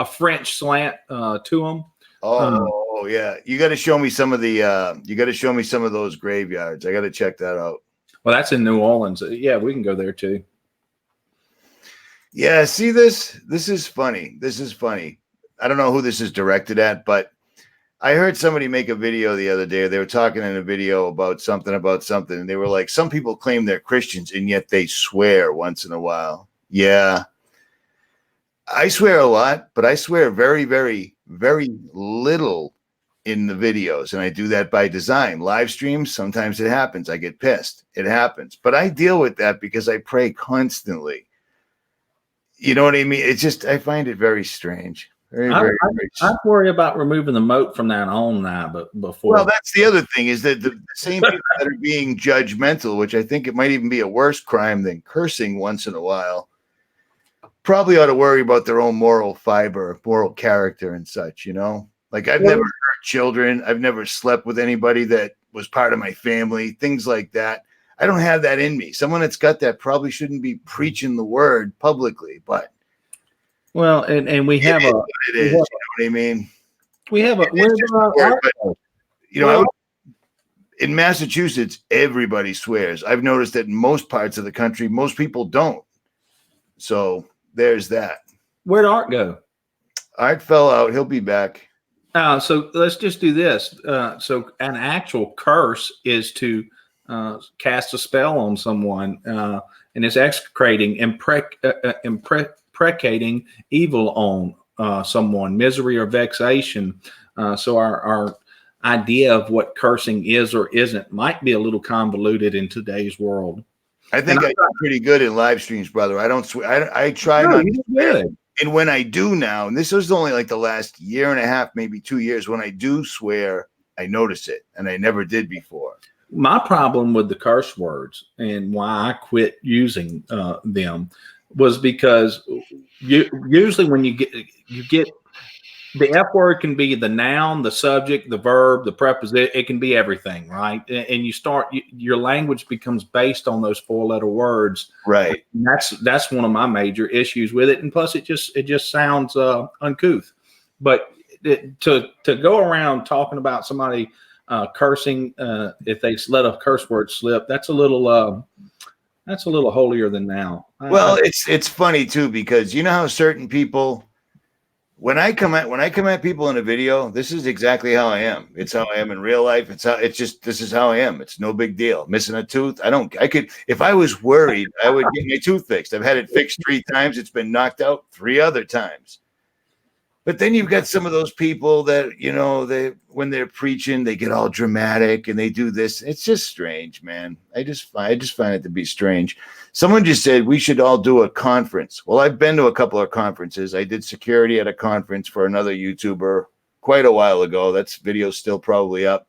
French slant to them. Oh, yeah. You got to show me some of those graveyards. I got to check that out. Well, that's in New Orleans. Yeah, we can go there too. Yeah, see this? This is funny. This is funny. I don't know who this is directed at, but I heard somebody make a video the other day. They were talking in a video about something, and they were like, some people claim they're Christians, and yet they swear once in a while. Yeah. I swear a lot, but I swear very, very, very little in the videos, and I do that by design. Live streams, sometimes it happens. I get pissed. It happens. But I deal with that because I pray constantly. You know what I mean? It's just, I find it very strange. I worry about removing the moat from that on now, but before. Well, that's the other thing is that the same people that are being judgmental, which I think it might even be a worse crime than cursing once in a while, probably ought to worry about their own moral fiber, moral character and such, you know? Like I've never hurt children. I've never slept with anybody that was part of my family, things like that. I don't have that in me. Someone that's got that probably shouldn't be preaching the word publicly, but well, and we have it is, you know what I mean? We have in Massachusetts, everybody swears. I've noticed that in most parts of the country, most people don't. So there's that. Where'd Art go? Art fell out. He'll be back. So let's just do this. So an actual curse is to cast a spell on someone, and it's execrating and imprecating evil on someone, misery or vexation. So our idea of what cursing is or isn't might be a little convoluted in today's world. I think I do pretty good in live streams, brother. I don't swear. I try not to swear. And when I do now, and this was only like the last year and a half, maybe 2 years, when I do swear, I notice it, and I never did before. My problem with the curse words and why I quit using them was because usually when you get the F word can be the noun, the subject, the verb, the preposition. It can be everything, right? And your language becomes based on those 4-letter words. Right. And that's one of my major issues with it. And plus, it just sounds uncouth. But to go around talking about somebody cursing if they let a curse word slip, that's a little holier than thou. Well, it's funny too, because you know how certain people, when I come at people in a video, this is exactly how I am. It's how I am in real life. This is how I am. It's no big deal. Missing a tooth. If I was worried, I would get my tooth fixed. I've had it fixed 3 times. It's been knocked out 3 other times. But then you've got some of those people that, you know, when they're preaching, they get all dramatic and they do this. It's just strange, man. I just find it to be strange. Someone just said we should all do a conference. Well, I've been to a couple of conferences. I did security at a conference for another YouTuber quite a while ago. That video's still probably up.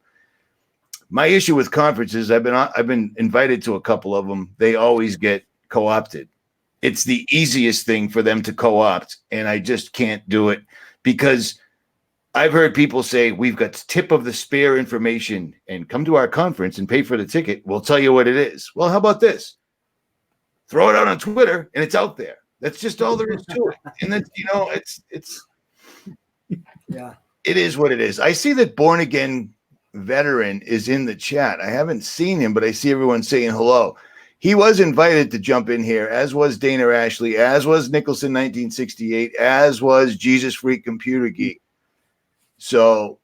My issue with conferences, I've been invited to a couple of them. They always get co-opted. It's the easiest thing for them to co-opt, and I just can't do it. Because I've heard people say, we've got tip of the spear information and come to our conference and pay for the ticket. We'll tell you what it is. Well, how about this? Throw it out on Twitter and it's out there. That's just all there is to it. And then, you know, it is what it is. I see that Born Again Veteran is in the chat. I haven't seen him, but I see everyone saying hello. He was invited to jump in here, as was Dana Ashley, as was Nicholson 1968, as was Jesus Freak Computer Geek. So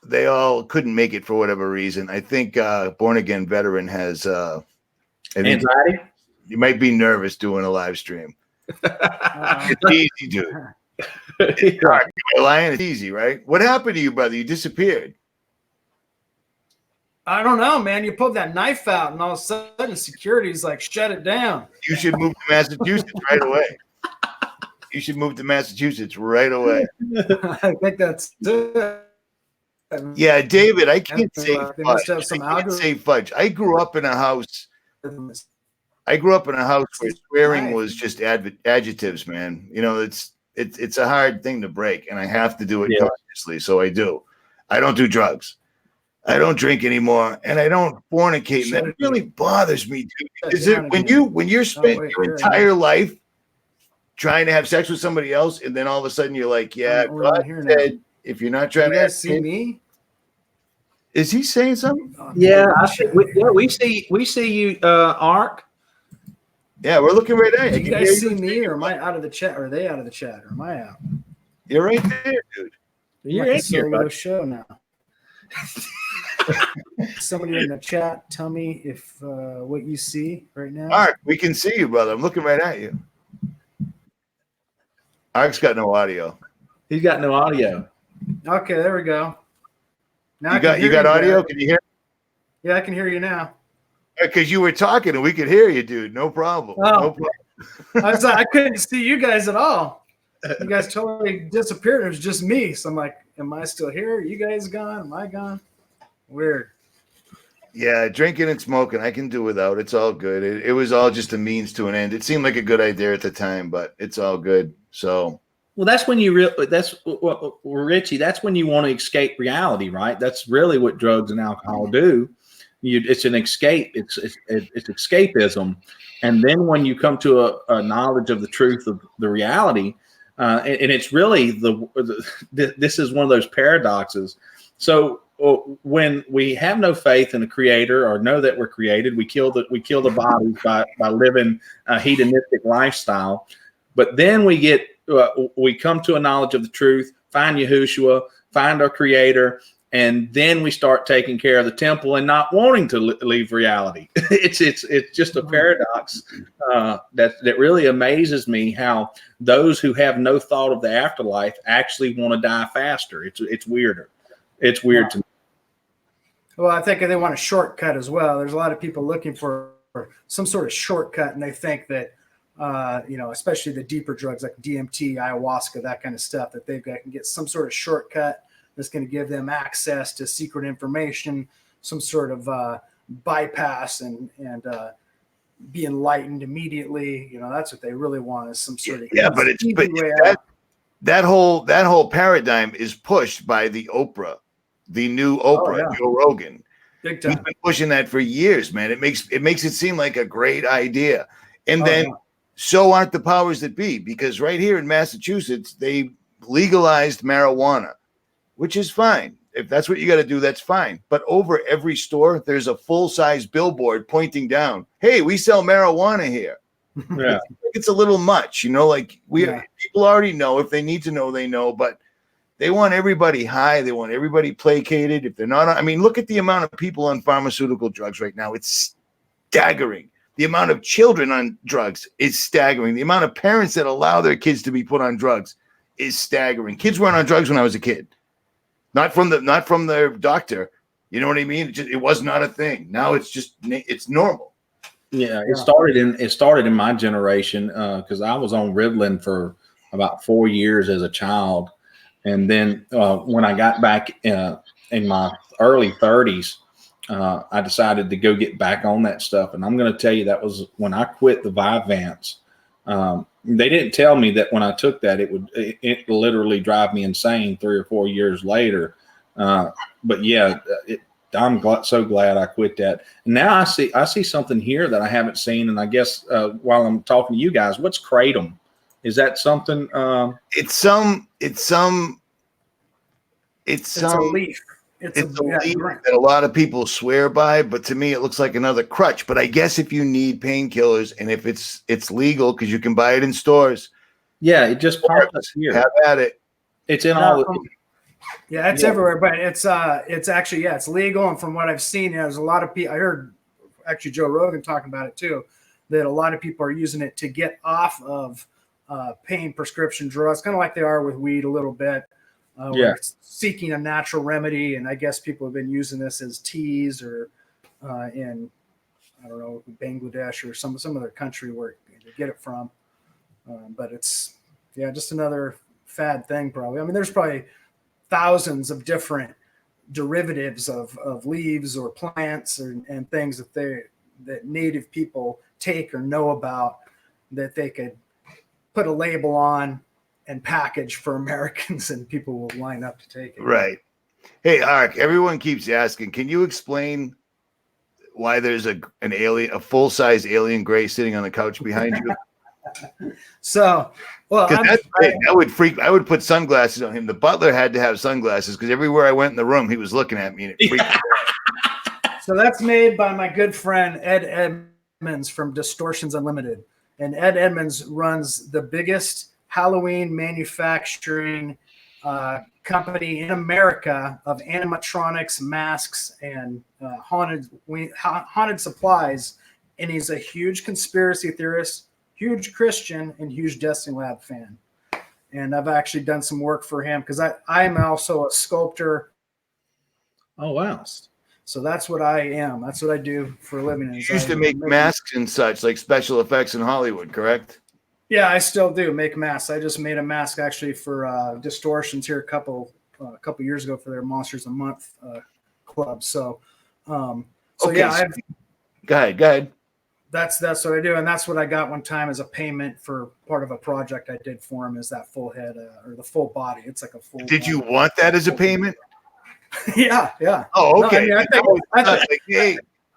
they all couldn't make it for whatever reason. I think Born Again Veteran has anxiety. You might be nervous doing a live stream. It's easy, dude. It's hard. Lion, it's easy, right? What happened to you, brother? You disappeared. I don't know, man. You pulled that knife out, and all of a sudden, security's like, shut it down. You should move to Massachusetts right away. You should move to Massachusetts right away. I think that's it. Yeah, David, I can't say they must have some fudge. I grew up in a house. Where swearing was just adjectives, man. You know, it's a hard thing to break, and I have to do it consciously, so I do. I don't do drugs. I don't drink anymore, and I don't fornicate. And that really bothers me, dude. Is it when you're spent your entire life trying to have sex with somebody else, and then all of a sudden you're like, "Yeah, God said, if you're not trying to have see me." Is he saying something? Yeah, we see you, Ark. Yeah, we're looking right at you. Do you guys see me, or am I out of the chat? Or are they out of the chat, or am I out? You're right there, dude. You're in your show now. Somebody in the chat, tell me if what you see right now. Ark, we can see you, brother. I'm looking right at you. Ark's got no audio. He's got no audio. Okay, there we go. Now you got audio? Can you hear? Yeah, I can hear you now. Because you were talking and we could hear you, dude. No problem. Oh. No problem. I couldn't see you guys at all. You guys totally disappeared. It was just me. So I'm like, am I still here? Are you guys gone? Am I gone? Weird. Yeah, drinking and smoking, I can do without. It's all good. It was all just a means to an end. It seemed like a good idea at the time, but it's all good. So, well, that's when Richie. That's when you want to escape reality, right? That's really what drugs and alcohol do. It's an escape. It's escapism, and then when you come to a knowledge of the truth of the reality, and it's really this is one of those paradoxes. So when we have no faith in a creator or know that we're created, we kill the bodies by living a hedonistic lifestyle. But then we come to a knowledge of the truth, find Yahushua, find our creator, and then we start taking care of the temple and not wanting to leave reality. It's just a paradox that really amazes me, how those who have no thought of the afterlife actually want to die faster. It's weirder. It's weird to me. Well, I think they want a shortcut as well. There's a lot of people looking for some sort of shortcut, and they think that, especially the deeper drugs like DMT, ayahuasca, that kind of stuff, that they can get some sort of shortcut that's going to give them access to secret information, some sort of bypass and be enlightened immediately. That's what they really want, is some sort of but that whole paradigm is pushed by the new Oprah, Joe Rogan. Big time. He's been pushing that for years, man. It makes it seem like a great idea. And then so aren't the powers that be, because right here in Massachusetts, they legalized marijuana, which is fine. If that's what you got to do, that's fine. But over every store, there's a full-size billboard pointing down, hey, we sell marijuana here. Yeah. It's a little much, like people already know. If they need to know, they know, but they want everybody high. They want everybody placated. If they're not, I mean, look at the amount of people on pharmaceutical drugs right now. It's staggering. The amount of children on drugs is staggering. The amount of parents that allow their kids to be put on drugs is staggering. Kids weren't on drugs when I was a kid. Not from their doctor. You know what I mean? It was not a thing. Now it's normal. Yeah, it started in my generation because I was on Ritalin for about 4 years as a child, and then when I got back in my early 30s, I decided to go get back on that stuff. And I'm going to tell you, that was when I quit the Vyvanse. They didn't tell me that when I took that, it literally drive me insane 3 or 4 years later. But yeah, I'm so glad I quit that. And now I see something here that I haven't seen. And I guess while I'm talking to you guys, what's kratom? Is that something? It's a leaf. It's a leaf that a lot of people swear by, but to me, it looks like another crutch. But I guess if you need painkillers and if it's legal because you can buy it in stores. Yeah, it just popped up here. Have at it. It's in all. Yeah, it's everywhere, but it's actually it's legal. And from what I've seen, there's a lot of people. I heard actually Joe Rogan talking about it too, that a lot of people are using it to get off of pain prescription drugs, kind of like they are with weed a little bit. Seeking a natural remedy, and I guess people have been using this as teas or in I don't know, Bangladesh or some other country where they get it from. But it's just another fad thing probably. I mean, there's probably thousands of different derivatives of leaves or plants and things that native people take or know about that they could put a label on and package for Americans, and people will line up to take it. Right. Hey, Ark, everyone keeps asking, can you explain why there's a full-size alien gray sitting on the couch behind you? So, well, I would put sunglasses on him. The butler had to have sunglasses because everywhere I went in the room, he was looking at me and it freaked me out. So that's made by my good friend Ed Edmonds from Distortions Unlimited. And Ed Edmonds runs the biggest Halloween manufacturing company in America of animatronics, masks, and haunted supplies. And he's a huge conspiracy theorist, huge Christian, and huge Destiny Lab fan. And I've actually done some work for him because I am also a sculptor. Oh, wow. So that's what I am. That's what I do for a living. You used to make masks and such, like special effects in Hollywood, correct? Yeah, I still do make masks. I just made a mask actually for Distortions here a couple years ago for their Monsters a Month club. So, go ahead. That's what I do, and that's what I got one time as a payment for part of a project I did for him. Is that full head or the full body? It's like a full. Did you want that as a payment? Yeah. Oh, okay. No, I think,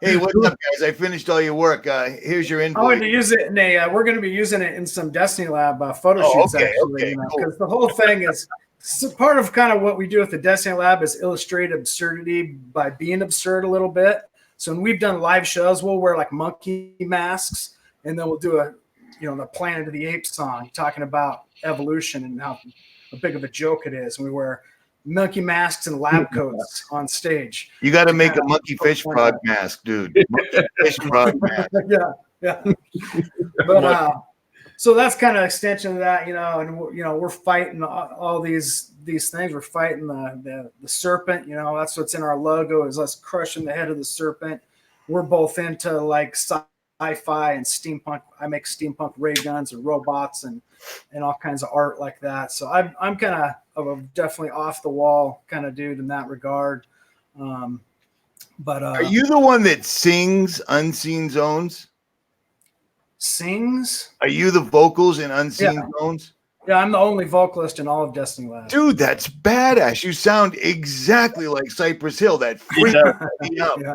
hey, what's up, guys? I finished all your work. Here's your invoice. I wanted to use it in we're going to be using it in some Destiny Lab photo shoots, actually. Because the whole thing is part of kind of what we do with the Destiny Lab is illustrate absurdity by being absurd a little bit. So when we've done live shows, we'll wear like monkey masks, and then we'll do the Planet of the Apes song talking about evolution and how big of a joke it is. And we wear monkey masks and lab coats on stage. You got to make a monkey fish frog mask, dude. Monkey fish frog mask. Yeah. But so that's kind of extension of that, and we're fighting all these things. We're fighting the serpent. That's what's in our logo is us crushing the head of the serpent. We're both into like sci-fi and steampunk. I make steampunk ray guns and robots and all kinds of art like that. So I'm kind of a definitely off the wall kind of dude in that regard. But are you the one that sings Unseen Zones? Sings? Are you the vocals in Unseen Zones? Yeah, I'm the only vocalist in all of Destiny Labs. Dude, that's badass. You sound exactly like Cypress Hill. That freaked me out. Yeah.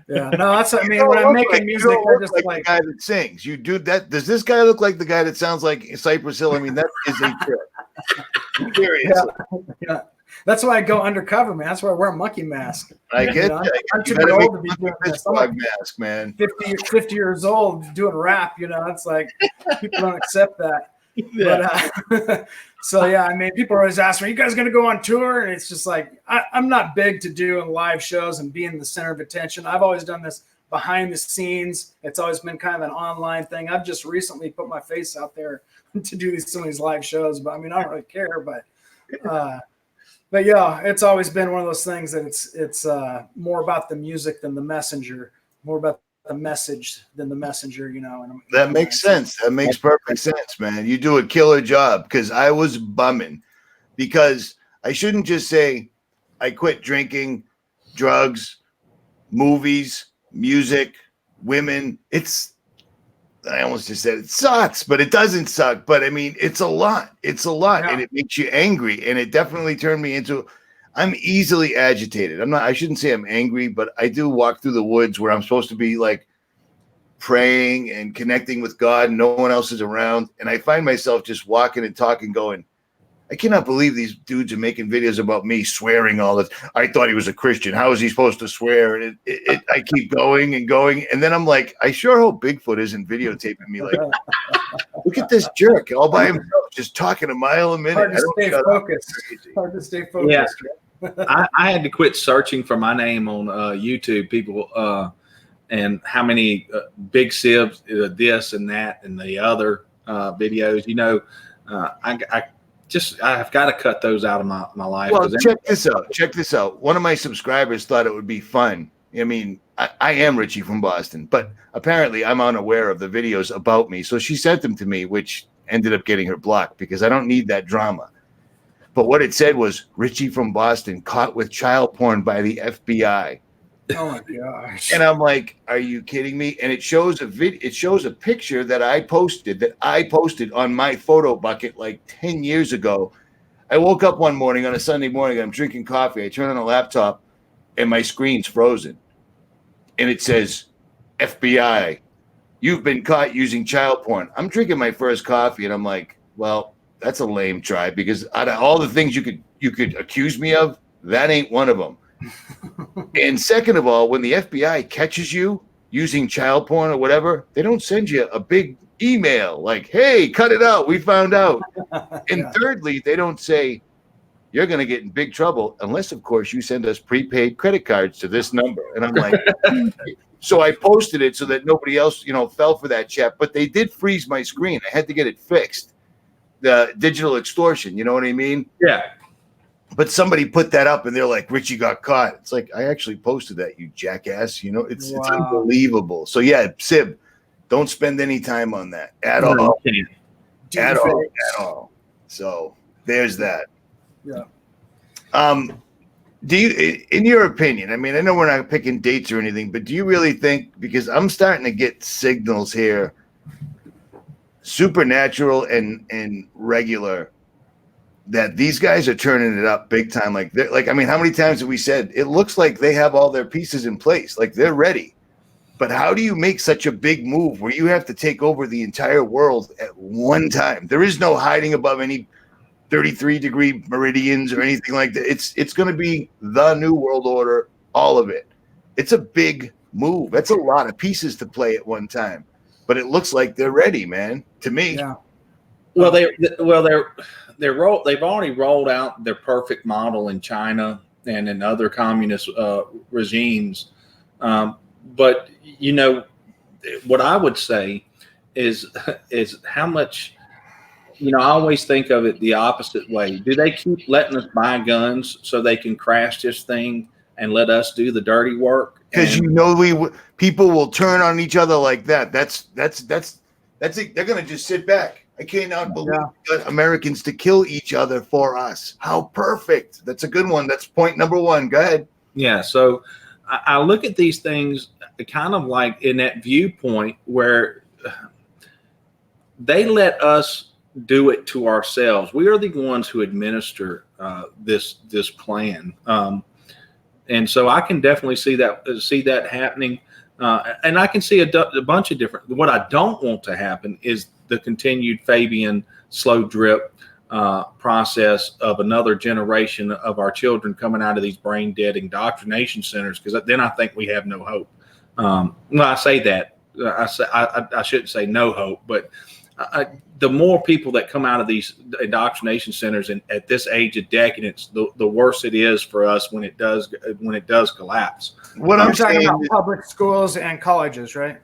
Yeah, no, that's what I mean. When I'm making music, I just like the guy that sings. You do that. Does this guy look like the guy that sounds like Cypress Hill? I mean, that is a trip. Seriously. Yeah. That's why I go undercover, man. That's why I wear a monkey mask. I get you. I'm too old to be doing this. I'm like mask, man. 50 years old doing rap, it's like people don't accept that. Yeah. But so yeah, I mean, people always ask me, "Are you guys going to go on tour?" And it's just like I'm not big to doing live shows and being the center of attention. I've always done this behind the scenes. It's always been kind of an online thing. I've just recently put my face out there to do some of these live shows, but I mean, I don't really care. But yeah, it's always been one of those things that it's more about the music than the messenger, more about the message than the messenger, And that makes sense. That makes perfect sense, man. You do a killer job, because I was bumming, because I shouldn't just say I quit drinking, drugs, movies, music, women. I almost just said it sucks, but it doesn't suck. But I mean, it's a lot. It's a lot, and it makes you angry. And it definitely turned me into. I'm easily agitated. I shouldn't say I'm angry, but I do walk through the woods where I'm supposed to be like praying and connecting with God, and no one else is around. And I find myself just walking and talking, going, I cannot believe these dudes are making videos about me swearing all this. I thought he was a Christian. How is he supposed to swear? And I keep going and going. And then I'm like, I sure hope Bigfoot isn't videotaping me. Like, look at this jerk all by himself, just talking a mile a minute. Hard to stay focused. Hard to stay focused. Yeah. I had to quit searching for my name on YouTube, people, and how many big sibs, this and that and the other videos. I've got to cut those out of my life. Well, check this out. One of my subscribers thought it would be fun. I mean, I am Richie from Boston, but apparently I'm unaware of the videos about me. So she sent them to me, which ended up getting her blocked, because I don't need that drama. But what it said was Richie from Boston caught with child porn by the FBI. Oh my gosh. And I'm like, are you kidding me? And it shows a picture that I posted on my photo bucket like 10 years ago. I woke up one morning on a Sunday morning, I'm drinking coffee. I turn on a laptop and my screen's frozen. And it says, FBI, you've been caught using child porn. I'm drinking my first coffee and I'm like, well, that's a lame try, because out of all the things you could accuse me of, that ain't one of them. And second of all, when the FBI catches you using child porn or whatever, they don't send you a big email like, hey, cut it out, we found out. And thirdly, they don't say you're going to get in big trouble unless, of course, you send us prepaid credit cards to this number. And I'm like, so I posted it so that nobody else, fell for that chat. But they did freeze my screen. I had to get it fixed. The digital extortion, you know what I mean? Yeah. But somebody put that up and they're like, Richie got caught. It's like, I actually posted that, you jackass. It's unbelievable. So yeah, Sib, don't spend any time on that at all. At all. So there's that. Yeah. Do you, in your opinion, I mean, I know we're not picking dates or anything, but do you really think, because I'm starting to get signals here, supernatural and regular, that these guys are turning it up big time? Like, I mean, how many times have we said it looks like they have all their pieces in place, like they're ready? But how do you make such a big move where you have to take over the entire world at one time? There is no hiding above any 33-degree meridians or anything like that. It's going to be the new world order, all of it. It's a big move. That's a lot of pieces to play at one time. But it looks like they're ready, man. To me, yeah. Well, they've already rolled out their perfect model in China and in other communist regimes. But what I would say is how much. I always think of it the opposite way. Do they keep letting us buy guns so they can crash this thing and let us do the dirty work? Because people will turn on each other like that. That's it. They're gonna just sit back. I cannot believe Americans to kill each other for us. How perfect. That's a good one. That's point number one. Go ahead. Yeah. So I look at these things kind of like in that viewpoint where they let us do it to ourselves. We are the ones who administer this plan, and so I can definitely see that happening, and I can see a bunch of different. What I don't want to happen is the continued Fabian slow drip process of another generation of our children coming out of these brain dead indoctrination centers, because then I think we have no hope. Well, I say that I shouldn't say no hope, but the more people that come out of these indoctrination centers and at this age of decadence, the worse it is for us when it does collapse. What I'm talking saying about is, public schools and colleges, right?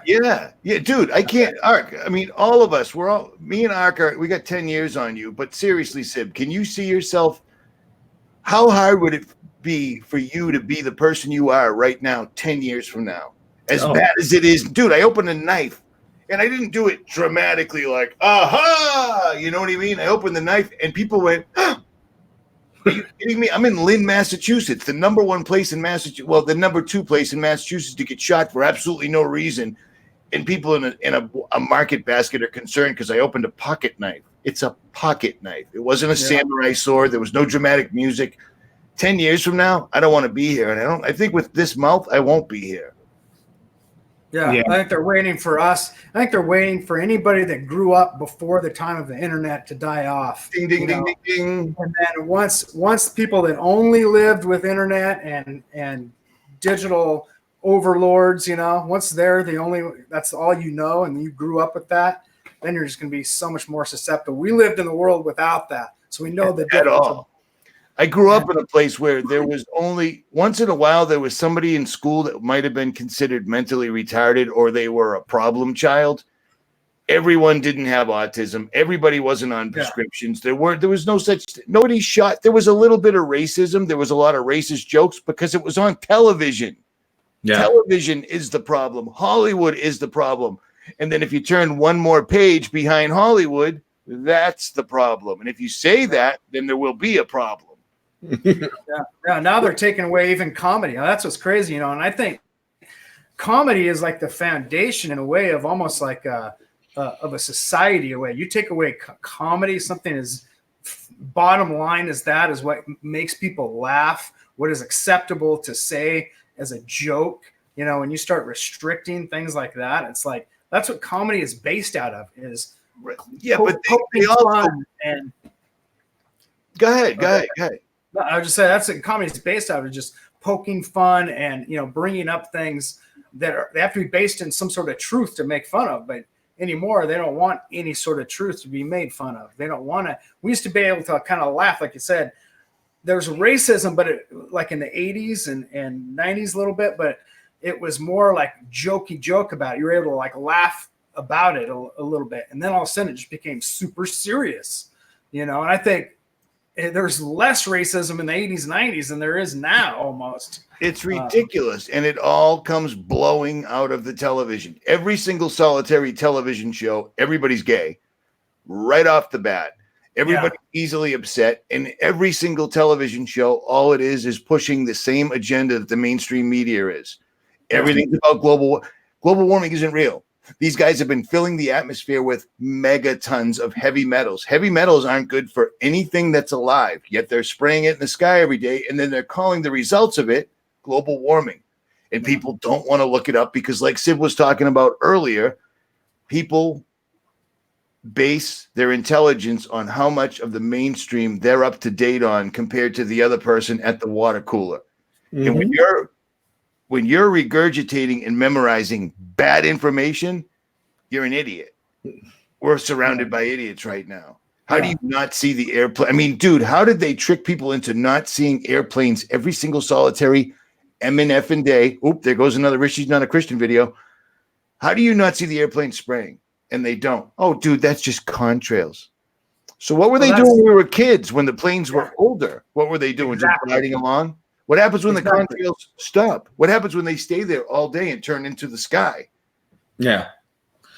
yeah, dude, I can't, Ark. I mean, all of us, me and Ark we got 10 years on you, but seriously, Sib, can you see yourself? How hard would it be for you to be the person you are right now, 10 years from now? As bad as it is, dude, I opened a knife and I didn't do it dramatically like, aha, you know what I mean? I opened the knife and people went, are you kidding me? I'm in Lynn, Massachusetts, the number one place in Massachusetts. Well, the number two place in Massachusetts to get shot for absolutely no reason. And people in a market basket are concerned because I opened a pocket knife. It's a pocket knife. It wasn't a samurai sword. There was no dramatic music. 10 years from now, I don't want to be here. And I think with this mouth, I won't be here. Yeah, I think they're waiting for us. I think they're waiting for anybody that grew up before the time of the internet to die off. Ding, ding, ding, ding, ding. And then once people that only lived with internet and digital overlords, once that's all you know, and you grew up with that, then you're just going to be so much more susceptible. We lived in the world without that, so we know the at all. I grew up in a place where there was only once in a while there was somebody in school that might have been considered mentally retarded or they were a problem child. Everyone didn't have autism. Everybody wasn't on prescriptions. There was no such, nobody shot. There was a little bit of racism. There was a lot of racist jokes because it was on television. Yeah. Television is the problem. Hollywood is the problem. And then if you turn one more page behind Hollywood, that's the problem. And if you say that, then there will be a problem. Yeah. Now they're taking away even comedy. Now, that's what's crazy, and I think comedy is like the foundation in a way of almost like of a society. A way you take away comedy, something as bottom line as that is what makes people laugh. What is acceptable to say as a joke? When you start restricting things like that, it's like that's what comedy is based out of. Is but they also and go ahead. I would just say that's what comedy is based out of, just poking fun and bringing up things they have to be based in some sort of truth to make fun of. But anymore, they don't want any sort of truth to be made fun of. They don't want to. We used to be able to kind of laugh, like you said. There's racism, but like in the 80s and 90s a little bit, but it was more like jokey joke about it. You were able to like laugh about it a little bit, and then all of a sudden it just became super serious, And I think there's less racism in the 80s, 90s than there is now almost. It's ridiculous. And it all comes blowing out of the television. Every single solitary television show, everybody's gay right off the bat. Everybody's easily upset. And every single television show, all it is pushing the same agenda that the mainstream media is. Everything's about global warming isn't real. These guys have been filling the atmosphere with megatons of heavy metals. Heavy metals aren't good for anything that's alive, yet they're spraying it in the sky every day, and then they're calling the results of it global warming. And people don't want to look it up because, like Sid was talking about earlier, people base their intelligence on how much of the mainstream they're up to date on compared to the other person at the water cooler. Mm-hmm. And when you're regurgitating and memorizing bad information, you're an idiot. We're surrounded by idiots right now. How do you not see the airplane? I mean, dude, how did they trick people into not seeing airplanes every single solitary MNF day? Oop, there goes another Rishi's Not a Christian video. How do you not see the airplane spraying? And they don't. Oh, dude, that's just contrails. So what were they doing when we were kids, when the planes were older? What were they doing? Exactly. Just riding along? What happens when the contrails stop? What happens when they stay there all day and turn into the sky? Yeah,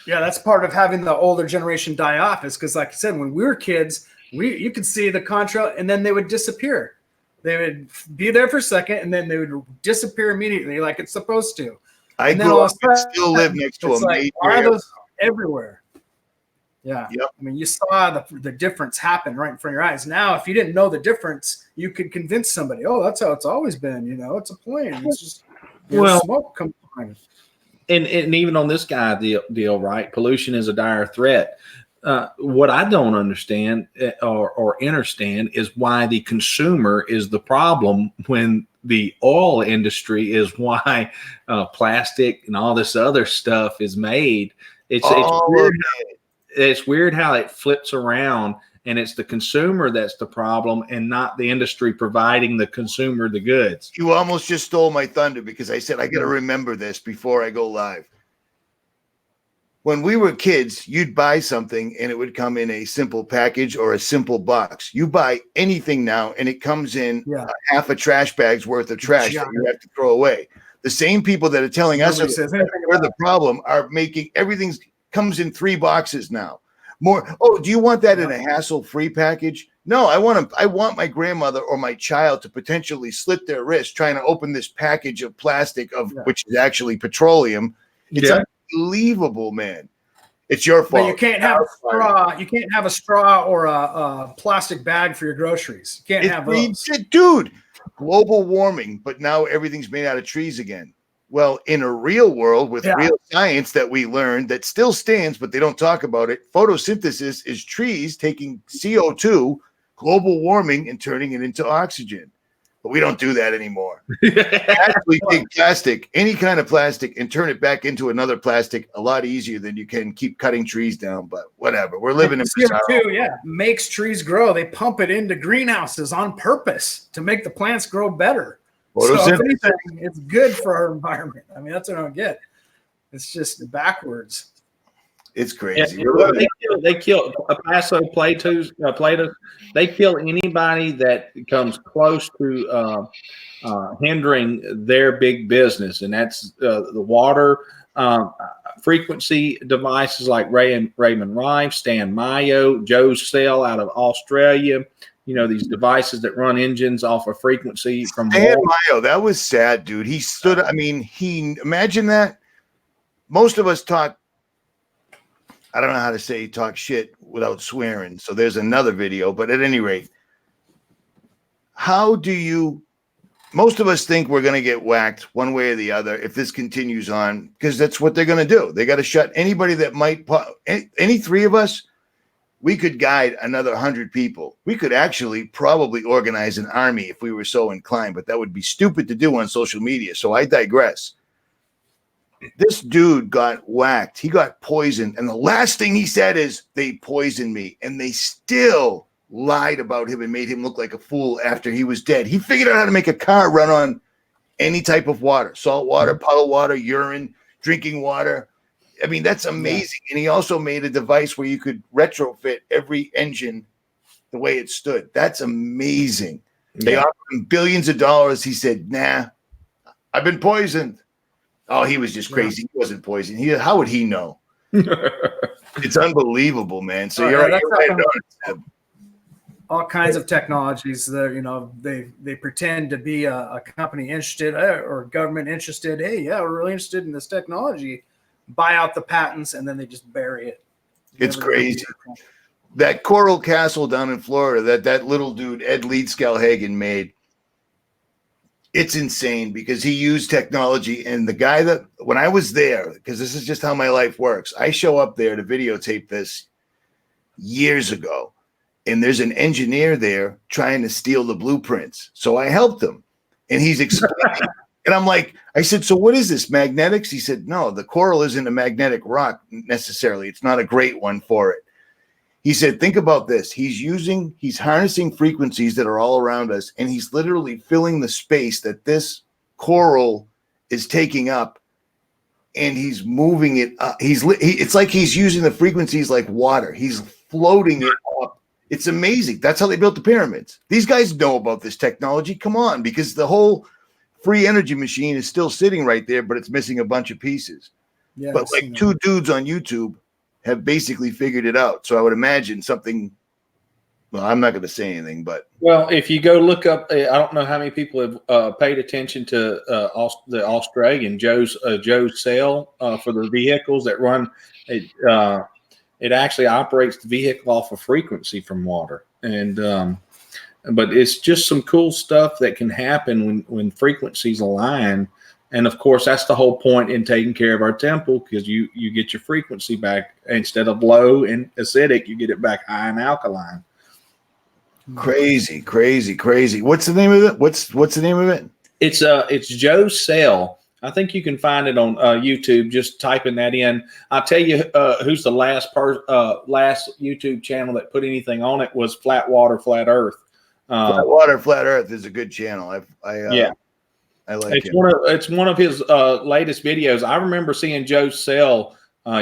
that's part of having the older generation die off is because, like I said, when we were kids, you could see the contrail and then they would disappear. They would be there for a second and then they would disappear immediately like it's supposed to. I grew up and still live next to a major are those everywhere? Yeah. Yep. I mean, you saw the difference happen right in front of your eyes. Now, if you didn't know the difference, you could convince somebody, oh, that's how it's always been. You know, it's a plane. It's just smoke comes behind it. And even on this guy deal, right? Pollution is a dire threat. What I don't understand or understand is why the consumer is the problem when the oil industry is why plastic and all this other stuff is made. It's weird how it flips around, and it's the consumer that's the problem and not the industry providing the consumer the goods. You almost just stole my thunder because I said I got to remember this before I go live. When we were kids, you'd buy something and it would come in a simple package or a simple box. You buy anything now and it comes in half a trash bag's worth of trash that you have to throw away. The same people that are telling us we're the problem are making everything comes in 3 boxes now. More. Oh, do you want that in a hassle-free package? No, I want my grandmother or my child to potentially slit their wrist trying to open this package of plastic which is actually petroleum. It's unbelievable, man. It's your fault. But you can't have a straw. You can't have a straw or a plastic bag for your groceries. You can't have those. Dude, global warming, but now everything's made out of trees again. Well, in a real world with real science that we learned that still stands, but they don't talk about it, photosynthesis is trees taking CO2, global warming, and turning it into oxygen. But we don't do that anymore. Actually take plastic, any kind of plastic, and turn it back into another plastic a lot easier than you can keep cutting trees down. But whatever. We're living in CO2, makes trees grow. They pump it into greenhouses on purpose to make the plants grow better. So if anything, it's good for our environment. I mean, that's what I don't get. It's just backwards. It's crazy. Yeah, they kill Plato. They kill anybody that comes close to hindering their big business, and that's the water frequency devices like Raymond Rife, Stan Mayo, Joe Sell out of Australia. You know, these devices that run engines off a frequency from Stan Mayo. That was sad, dude. He stood. I mean, imagine that. Most of us talk. I don't know how to say talk shit without swearing. So there's another video. But at any rate, most of us think we're going to get whacked one way or the other if this continues on, because that's what they're going to do. They got to shut anybody that might, any 3 of us, we could guide another 100 people. We could actually probably organize an army if we were so inclined, but that would be stupid to do on social media. So I digress. This dude got whacked. He got poisoned. And the last thing he said is, they poisoned me. And they still lied about him and made him look like a fool after he was dead. He figured out how to make a car run on any type of water, salt water, puddle water, urine, drinking water. I mean, that's amazing. And he also made a device where you could retrofit every engine the way it stood. That's amazing. They offered him billions of dollars. He said, nah, I've been poisoned. Oh, he was just crazy. He wasn't poisoned. How would he know? It's unbelievable, man. So you're right. All kinds of technologies that, you know, they pretend to be a company interested or government interested. Hey, we're really interested in this technology. Buy out the patents, and then they just bury it. It's crazy. That coral castle down in Florida that little dude, Ed Leedskalhagen, made, it's insane because he used technology. And the guy that, when I was there, because this is just how my life works, I show up there to videotape this years ago. And there's an engineer there trying to steal the blueprints. So I helped him. And he's explaining. And I'm like, I said, so what is this, magnetics? He said, no, the coral isn't a magnetic rock necessarily. It's not a great one for it. He said, think about this. He's harnessing frequencies that are all around us, and he's literally filling the space that this coral is taking up, and he's moving it up. It's like he's using the frequencies like water. He's floating it up. It's amazing. That's how they built the pyramids. These guys know about this technology. Come on, because the whole free energy machine is still sitting right there, but it's missing a bunch of pieces. Yeah, but like 2 dudes on YouTube have basically figured it out. So I would imagine something. Well, I'm not going to say anything, but if you go look up, I don't know how many people have paid attention to the Australian Joe Sell for their vehicles that run it actually operates the vehicle off of frequency from water. And but it's just some cool stuff that can happen when frequencies align. And of course, that's the whole point in taking care of our temple, because you get your frequency back. Instead of low and acidic, you get it back high and alkaline. Crazy. What's the name of it? What's the name of it? It's Joe's Cell. I think you can find it on YouTube. Just typing that in. I'll tell you who's the last YouTube channel that put anything on it was Flat Water, Flat Earth. Flat Water, Flat Earth is a good channel. Yeah. I like it. It's one of his latest videos. I remember seeing Joe's Cell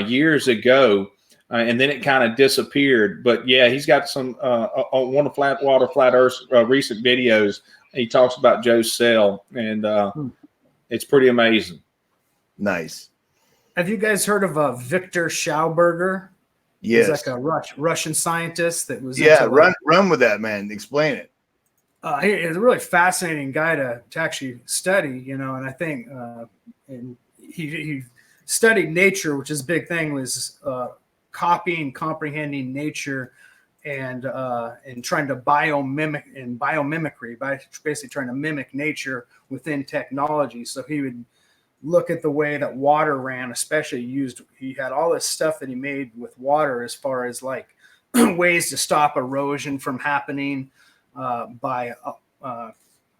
years ago, and then it kind of disappeared. But yeah, he's got some on one of Flat Water, Flat Earth's recent videos. He talks about Joe's Cell, and it's pretty amazing. Nice. Have you guys heard of Victor Schauberger? Yes. He's like a Russian scientist that was. Run with that, man. Explain it. He's a really fascinating guy to actually study, and I think and he studied nature, which is a big thing, was copying, comprehending nature, and trying to biomimicry, by basically trying to mimic nature within technology. So he would look at the way that water ran, especially he had all this stuff that he made with water as far as like ways to stop erosion from happening. By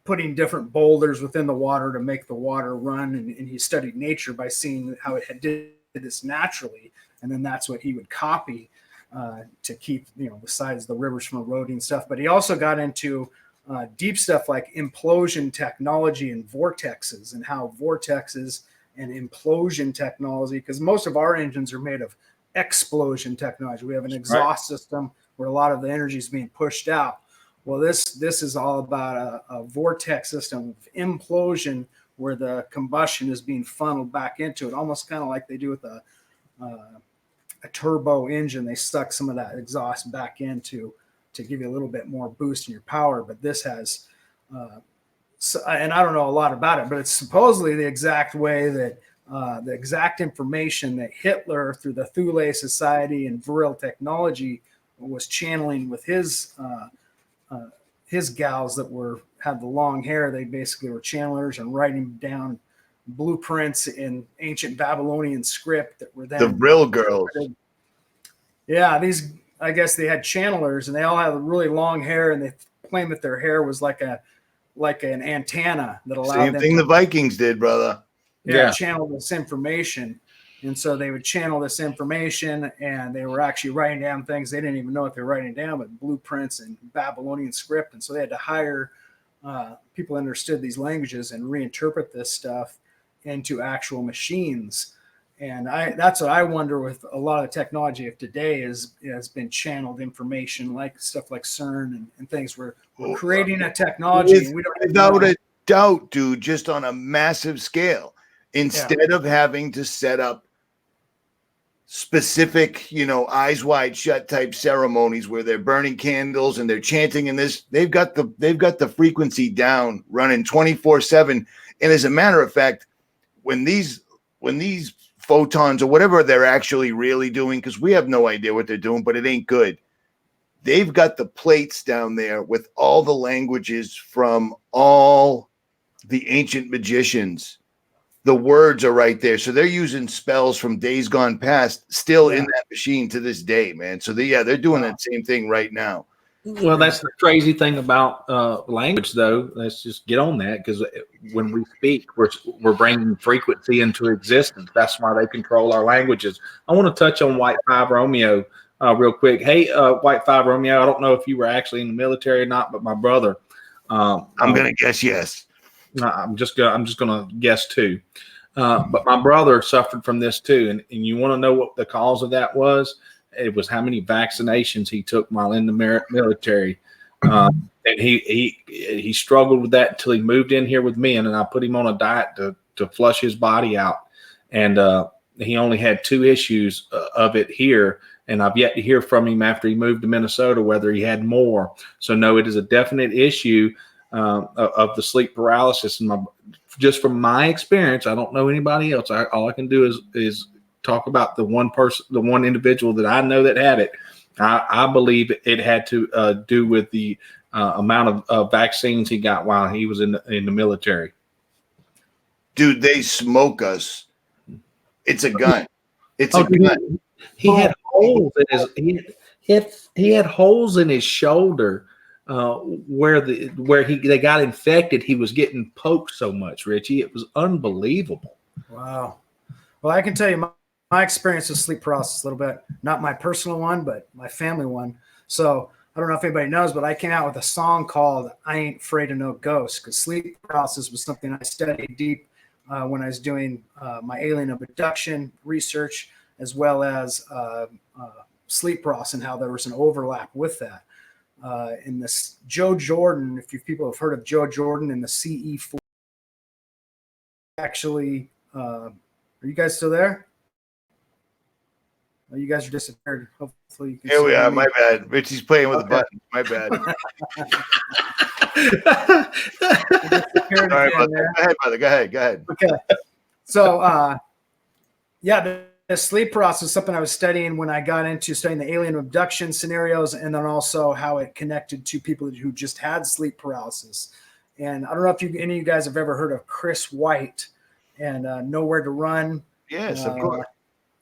putting different boulders within the water to make the water run. And he studied nature by seeing how it did this naturally. And then that's what he would copy to keep, besides the rivers from eroding stuff. But he also got into deep stuff like implosion technology and vortexes, and how vortexes and implosion technology, because most of our engines are made of explosion technology. We have an exhaust system where a lot of the energy is being pushed out. Well, this is all about a vortex system of implosion, where the combustion is being funneled back into it, almost kind of like they do with a turbo engine. They suck some of that exhaust back into to give you a little bit more boost in your power. But this has, and I don't know a lot about it, but it's supposedly the exact way that the exact information that Hitler, through the Thule Society and Vril Technology, was channeling with his gals that had the long hair. They basically were channelers and writing down blueprints in ancient Babylonian script that were then the Vril girls. Yeah, I guess they had channelers, and they all had really long hair, and they claimed that their hair was like an antenna that allowed Same them thing the Vikings did, brother. channel this information. And so they would channel this information, and they were actually writing down things they didn't even know what they were writing down, but blueprints and Babylonian script. And so they had to hire people who understood these languages and reinterpret this stuff into actual machines. And that's what I wonder with a lot of the technology of today has been channeled information, like stuff like CERN and things. We're creating a technology. Without a doubt, dude, just on a massive scale. Instead of having to set up specific, eyes wide shut type ceremonies where they're burning candles and they're chanting in this, they've got the frequency down, running 24/7. And as a matter of fact, when these photons or whatever they're actually really doing, because we have no idea what they're doing, but it ain't good. They've got the plates down there with all the languages from all the ancient magicians. The words are right there. So they're using spells from days gone past still in that machine to this day, man. So they're doing that same thing right now. Well, that's the crazy thing about language, though. Let's just get on that, because when we speak, we're bringing frequency into existence. That's why they control our languages. I want to touch on White 5 Romeo real quick. Hey, White 5 Romeo, I don't know if you were actually in the military or not, but my brother. I'm gonna guess yes. I'm just gonna guess too. But my brother suffered from this too, and you want to know what the cause of that was? It was how many vaccinations he took while in the military, and he struggled with that until he moved in here with me, and then I put him on a diet to flush his body out, and he only had 2 issues of it here, and I've yet to hear from him after he moved to Minnesota whether he had more. So no, it is a definite issue of the sleep paralysis, and just from my experience, I don't know anybody else. All I can do is talk about the one person, the one individual that I know that had it, I believe it had to do with the amount of vaccines he got while he was in the military. Dude, they smoke us. It's a gun. It's a dude, gun. He had holes in his he had holes in his shoulder where they got infected. He was getting poked so much, Richie. It was unbelievable. Wow. Well, I can tell you my experience with sleep paralysis a little bit. Not my personal one, but my family one. So I don't know if anybody knows, but I came out with a song called "I Ain't Afraid of No Ghosts" because sleep paralysis was something I studied deep when I was doing my alien abduction research, as well as sleep paralysis and how there was an overlap with that. In this Joe Jordan, if you people have heard of Joe Jordan in the CE4, actually, are you guys still there? Oh, you guys are disappeared. Hopefully you can Here see we are. me. My bad. Richie's playing with the Okay. buttons. My bad. Disappeared Sorry again about there. that. Go ahead, brother. Go ahead. Go ahead. Okay. So, yeah, the sleep process is something I was studying when I got into studying the alien abduction scenarios, and then also how it connected to people who just had sleep paralysis. And I don't know if any of you guys have ever heard of Chris White and Nowhere to Run. Yes, of course.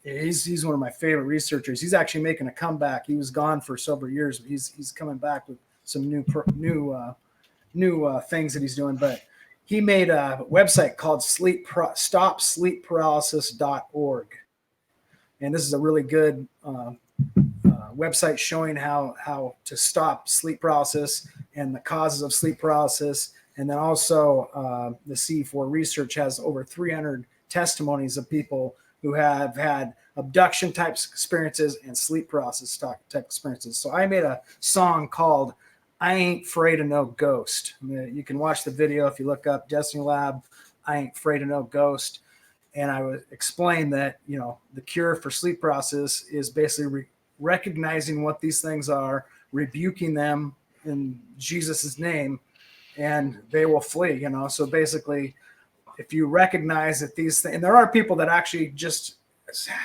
He's one of my favorite researchers. He's actually making a comeback. He was gone for several years, but he's coming back with some new things that he's doing. But he made a website called stopsleepparalysis.org. And this is a really good website showing how to stop sleep paralysis and the causes of sleep paralysis. And then also the C4 research has over 300 testimonies of people who have had abduction type experiences and sleep paralysis type experiences. So I made a song called "I Ain't Afraid of No Ghost." I mean, you can watch the video if you look up Destiny Lab, "I Ain't Afraid of No Ghost." And I would explain that, the cure for sleep paralysis is basically recognizing what these things are, rebuking them in Jesus's name, and they will flee, So basically, if you recognize that these things, and there are people that actually just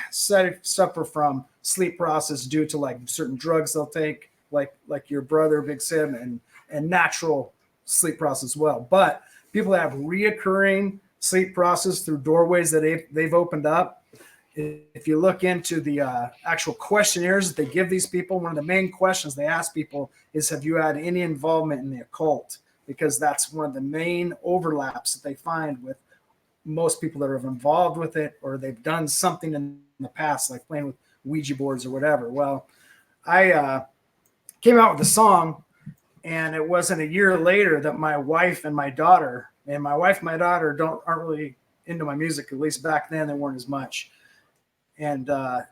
suffer from sleep paralysis due to like certain drugs they'll take, like your brother, Big Sim, and natural sleep paralysis as well. But people that have reoccurring sleep paralysis through doorways that they've opened up, if you look into the actual questionnaires that they give these people, one of the main questions they ask people is, have you had any involvement in the occult? Because that's one of the main overlaps that they find with most people that are involved with it, or they've done something in the past, like playing with Ouija boards or whatever. Well, I came out with a song, and it wasn't a year later that my wife and my daughter aren't really into my music. At least back then they weren't as much. And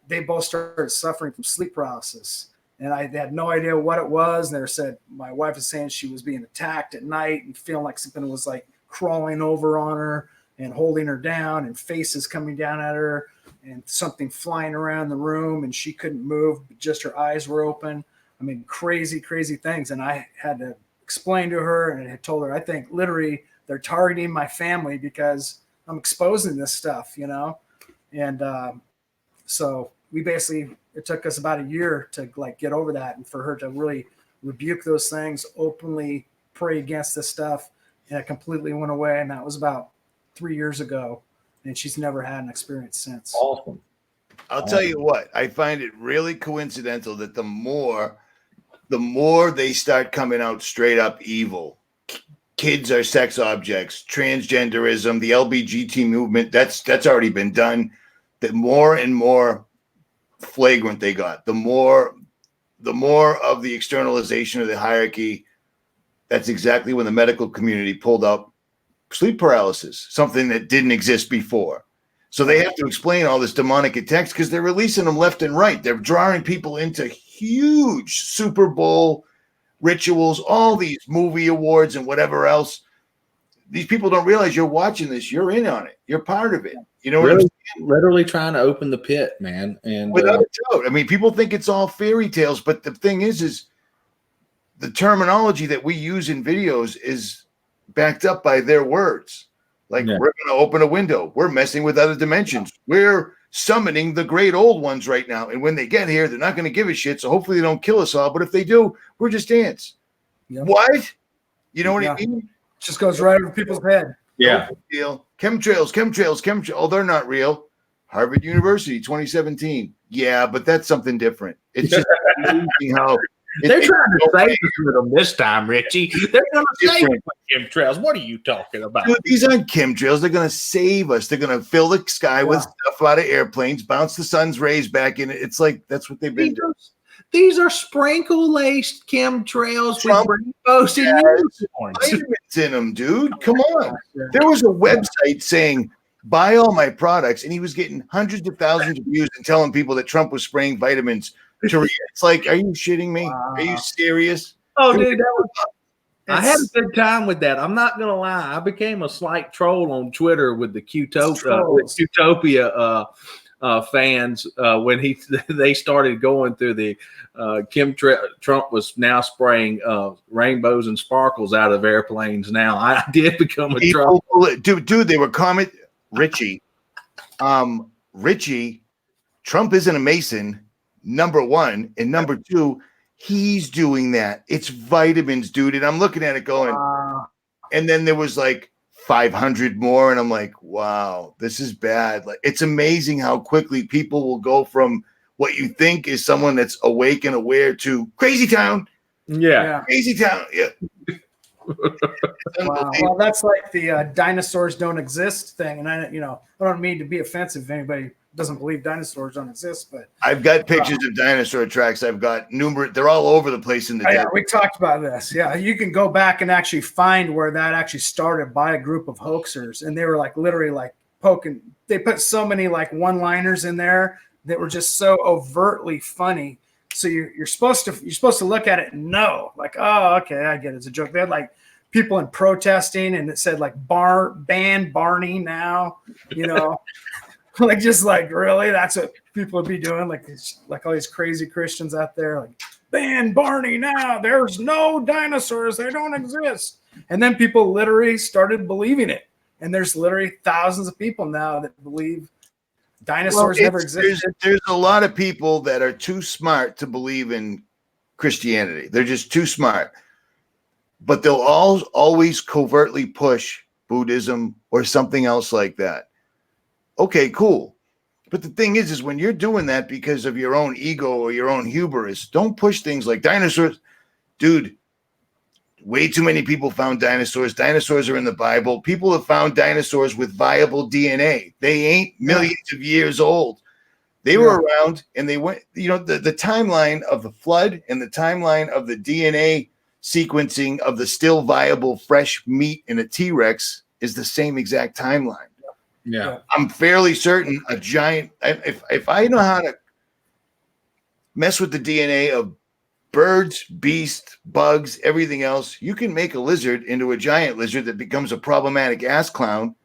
they both started suffering from sleep paralysis. And I had no idea what it was. And they said, my wife was saying she was being attacked at night and feeling like something was like crawling over on her and holding her down, and faces coming down at her, and something flying around the room, and she couldn't move, just her eyes were open. I mean, crazy, crazy things. And I had to explain to her, and I had told her, I think literally they're targeting my family because I'm exposing this stuff, And so we basically, it took us about a year to like get over that, and for her to really rebuke those things, openly pray against this stuff. And it completely went away. And that was about 3 years ago. And she's never had an experience since. Awesome. I'll tell you what, I find it really coincidental that the more they start coming out straight up evil, kids are sex objects, transgenderism, the LBGT movement, that's already been done. The more and more flagrant they got, the more of the externalization of the hierarchy. That's exactly when the medical community pulled up sleep paralysis, something that didn't exist before. So they have to explain all this demonic attacks because they're releasing them left and right. They're drawing people into huge Super Bowl rituals, all these movie awards and whatever else. These people don't realize you're watching this. You're in on it. You're part of it. You know what I'm saying? Literally trying to open the pit, man. And without a doubt. I mean, people think it's all fairy tales, but the thing is the terminology that we use in videos is backed up by their words. Like, we're going to open a window. We're messing with other dimensions. We're summoning the great old ones right now. And when they get here, they're not going to give a shit. So hopefully they don't kill us all. But if they do, we're just ants. Yep. What? You know what I mean? Just goes right over people's head. Yeah. No deal. Chemtrails. Oh, they're not real. Harvard University, 2017. Yeah, but that's something different. It's just amazing how they're trying to save us with them this time, Richie. They're going to save us with chemtrails. What are you talking about? Dude, these aren't chemtrails. They're going to save us. They're going to fill the sky with stuff out of airplanes, bounce the sun's rays back in it. It's like that's what they've been doing. These are sprinkle-laced chemtrails with rainbows and unicorns. Vitamins in them, dude. Come on. There was a website saying, buy all my products, and he was getting hundreds of thousands of views and telling people that Trump was spraying vitamins to it's like, are you shitting me? Are you serious? Oh, dude, I had a good time with that. I'm not gonna lie. I became a slight troll on Twitter with the Qtopia fans when they started going through the Trump was now spraying rainbows and sparkles out of airplanes. Now I did become a troll. Dude, they were Richie, Trump isn't a Mason, number one, and number two, he's doing that. It's vitamins, dude. And I'm looking at it going, and then there was like 500 more, and I'm like, wow, this is bad. Like, it's amazing how quickly people will go from what you think is someone that's awake and aware to crazy town. Yeah. Crazy town. Yeah. Wow. Well, that's like the dinosaurs don't exist thing, and I don't mean to be offensive if anybody doesn't believe dinosaurs don't exist, but I've got pictures of dinosaur tracks. I've got numerous. They're all over the place in the yeah, we talked about this. Yeah, you can go back and actually find where that actually started by a group of hoaxers, and they were like literally like poking. They put so many like one-liners in there that were just so overtly funny. So you're supposed to look at it and know, like, oh, okay, I get it. It's a joke. They had like people in protesting, and it said like ban Barney now, like just like really, that's what people would be doing, like all these crazy Christians out there, like ban Barney now. There's no dinosaurs. They don't exist. And then people literally started believing it. And there's literally thousands of people now that believe dinosaurs never existed. There's a lot of people that are too smart to believe in Christianity. They're just too smart. But they'll always covertly push Buddhism or something else like that. Okay, cool. But the thing is when you're doing that because of your own ego or your own hubris, don't push things like dinosaurs. Dude, way too many people found dinosaurs. Dinosaurs are in the Bible. People have found dinosaurs with viable DNA. They ain't millions of years old. They were around, and they went, the timeline of the flood and the timeline of the DNA sequencing of the still viable fresh meat in a T-Rex is the same exact timeline. Yeah. I'm fairly certain a giant, if I know how to mess with the DNA of birds, beasts, bugs, everything else, you can make a lizard into a giant lizard that becomes a problematic ass clown.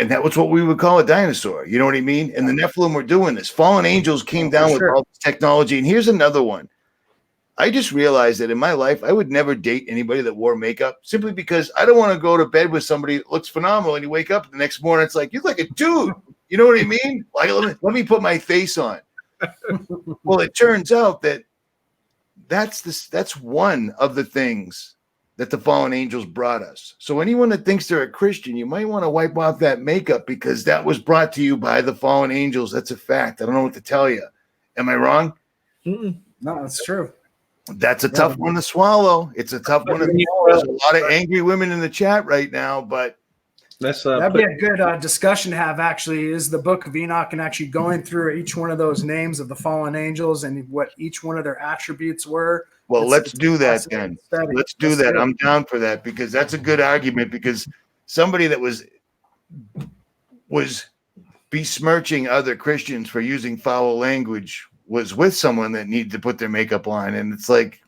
And that was what we would call a dinosaur. You know what I mean? And the Nephilim were doing this. Fallen angels came down with all this technology. And here's another one. I just realized that in my life, I would never date anybody that wore makeup simply because I don't want to go to bed with somebody that looks phenomenal and you wake up the next morning, it's like, you're like a dude. You know what I mean? Like, let me put my face on. Well, it turns out that that's one of the things that the fallen angels brought us. So anyone that thinks they're a Christian, you might want to wipe off that makeup because that was brought to you by the fallen angels. That's a fact. I don't know what to tell you. Am I wrong? No, that's true. That's a tough one to swallow. It's a tough one to swallow. There's a lot of angry women in the chat right now, but that'd be a good discussion to have. Actually, is the Book of Enoch and actually going through each one of those names of the fallen angels and what each one of their attributes were. Well, let's do that then. Let's do that. I'm down for that because that's a good argument. Because somebody that was besmirching other Christians for using foul language was with someone that needed to put their makeup on, and it's like,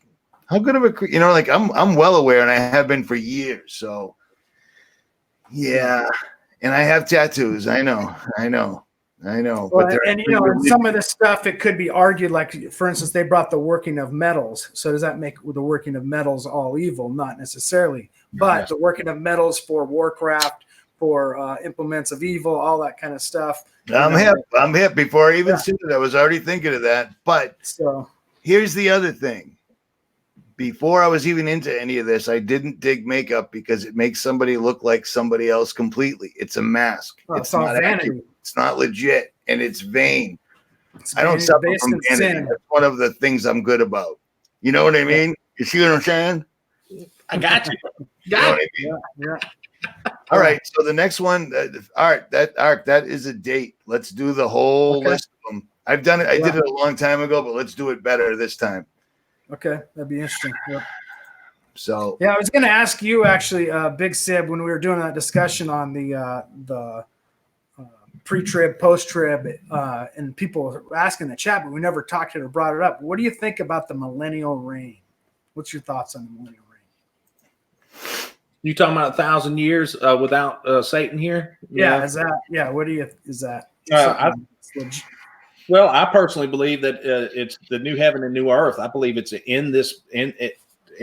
how good of a like I'm well aware, and I have been for years. So yeah, and I have tattoos. I know. Well, but and some of this stuff, it could be argued, like for instance, they brought the working of metals. So does that make the working of metals all evil? Not necessarily, but the working of metals for warcraft, for implements of evil, all that kind of stuff. I'm hip. I'm hip. Before I even said it, I was already thinking of that. But so here's the other thing. Before I was even into any of this, I didn't dig makeup because it makes somebody look like somebody else completely. It's a mask. It's all not vanity. accurate. It's not legit, and it's vain. It's I don't vanity suffer based from in vanity. sin. That's one of the things I'm good about. You know what I mean? You see what I'm saying? I got you. You know what I mean? Yeah. All right. So the next one, Art, that is a date. Let's do the whole list of them. I've done it. I did it a long time ago, but let's do it better this time. Okay, that'd be interesting. Yep. So yeah, I was going to ask you actually, Big Sib, when we were doing that discussion on the pre-trib, post-trib, and people were asking in the chat, but we never talked it or brought it up. What do you think about the millennial reign? What's your thoughts on the millennial reign? You talking about 1,000 years without Satan here? Yeah, is that? Yeah, what do you? Is that? Well, I personally believe that it's the new heaven and new earth. I believe it's in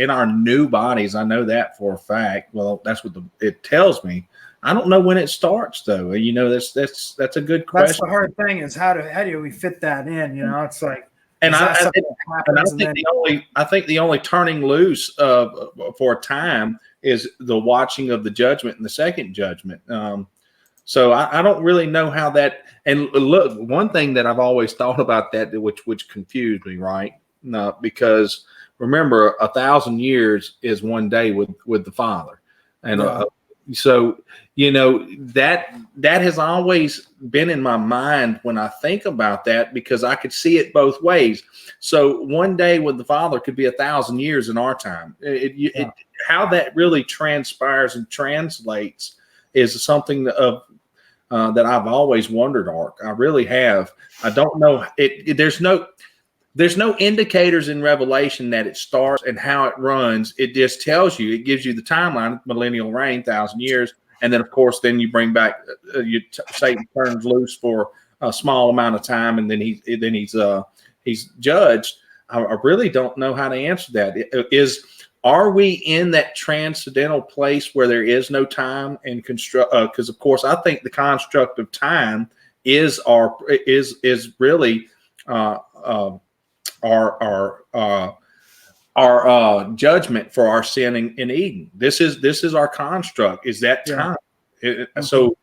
our new bodies. I know that for a fact. Well, that's what it tells me. I don't know when it starts though. You know, that's a good question. That's the hard thing is how do we fit that in? You know, it's like, and I think the only turning loose for a time is the watching of the judgment and the second judgment. So I don't really know how that. And look, one thing that I've always thought about that, which confused me, right? No, because remember, 1,000 years is one day with the Father, and so you know that has always been in my mind when I think about that, because I could see it both ways. So one day with the Father could be 1,000 years in our time. How that really transpires and translates is something that I've always wondered, Ark. I really have. I don't know. There's no indicators in Revelation that it starts and how it runs. It just tells you. It gives you the timeline, millennial reign, 1,000 years, and then of course, then you bring back Satan turns loose for a small amount of time, and then he's judged. I really don't know how to answer that. Are we in that transcendental place where there is no time and construct? Because of course, I think the construct of time is really our judgment for our sin in Eden. This is our construct. Is that time? So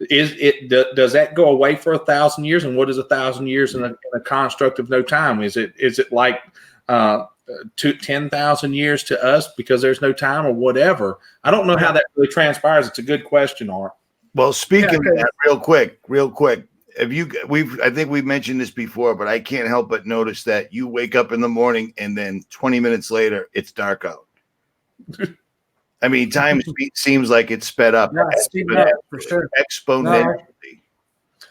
does that go away for 1,000 years? And what is 1,000 years in a construct of no time? Is it like 10,000 years to us because there's no time, or whatever? I don't know how that really transpires. It's a good question, Art. Well, speaking of that, real quick. I think we've mentioned this before, but I can't help but notice that you wake up in the morning and then 20 minutes later it's dark out. I mean, time seems like it's sped up. Yeah, speeding up for sure. Exponentially.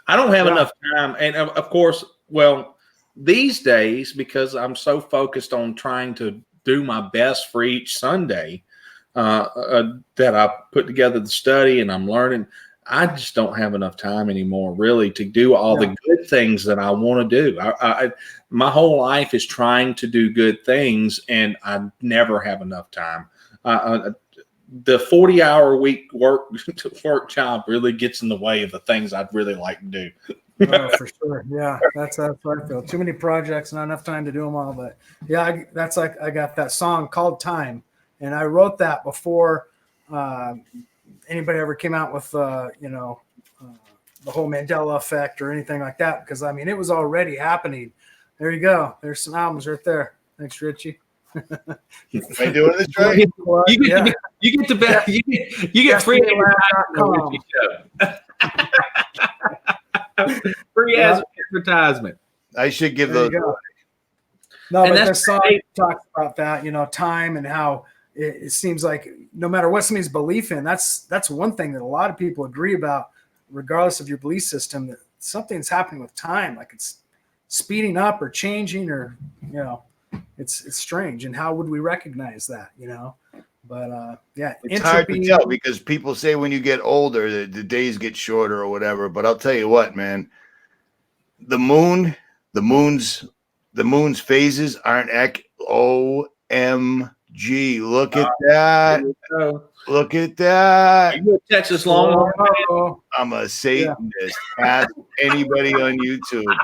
I don't have enough time, and of course, well, these days, because I'm so focused on trying to do my best for each Sunday that I put together the study and I'm learning, I just don't have enough time anymore, really, to do all the good things that I want to do. My whole life is trying to do good things, and I never have enough time. The 40-hour week work job really gets in the way of the things I'd really like to do. Oh, for sure. Yeah, that's what I feel. Too many projects, not enough time to do them all. But yeah, that's like I got that song called Time, and I wrote that before anybody ever came out with the whole Mandela effect or anything like that, because I mean it was already happening. There you go. There's some albums right there. Thanks, Richie. Am I doing this right? You get the best. You get free free advertisement. I should give those. No, but the song talks about that, time, and how it seems like no matter what somebody's belief in, that's one thing that a lot of people agree about, regardless of your belief system, that something's happening with time, like it's speeding up or changing, or it's strange. And how would we recognize that? But it's hard to tell, because people say when you get older, the days get shorter or whatever. But I'll tell you what, man, the moon's phases aren't OMG. Gee, look at that. So, Look at that. are you a Texas Longhorn? Oh, I'm a Satanist. Ask anybody on YouTube.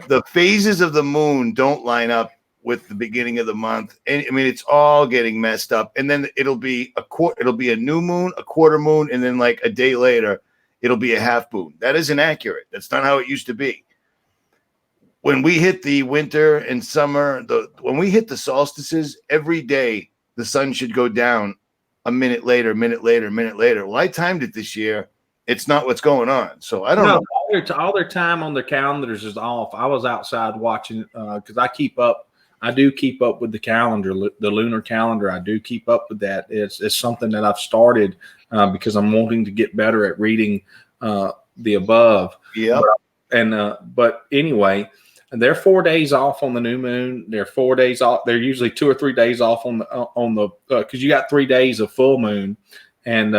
The phases of the moon don't line up with the beginning of the month. And I mean, it's all getting messed up. And then it'll be a new moon, a quarter moon, and then like a day later, it'll be a half moon. That isn't accurate. That's not how it used to be. When we hit the winter and summer, when we hit the solstices, every day the sun should go down a minute later, minute later, minute later. Well, I timed it this year. It's not what's going on. So I don't know. All their time on their calendars is off. I was outside watching because I do keep up with the calendar, the lunar calendar. I do keep up with that. It's something that I've started because I'm wanting to get better at reading the above. Yeah. But anyway, they're 4 days off on the new moon. They're 4 days off. They're usually 2 or 3 days off on the because you got 3 days of full moon. And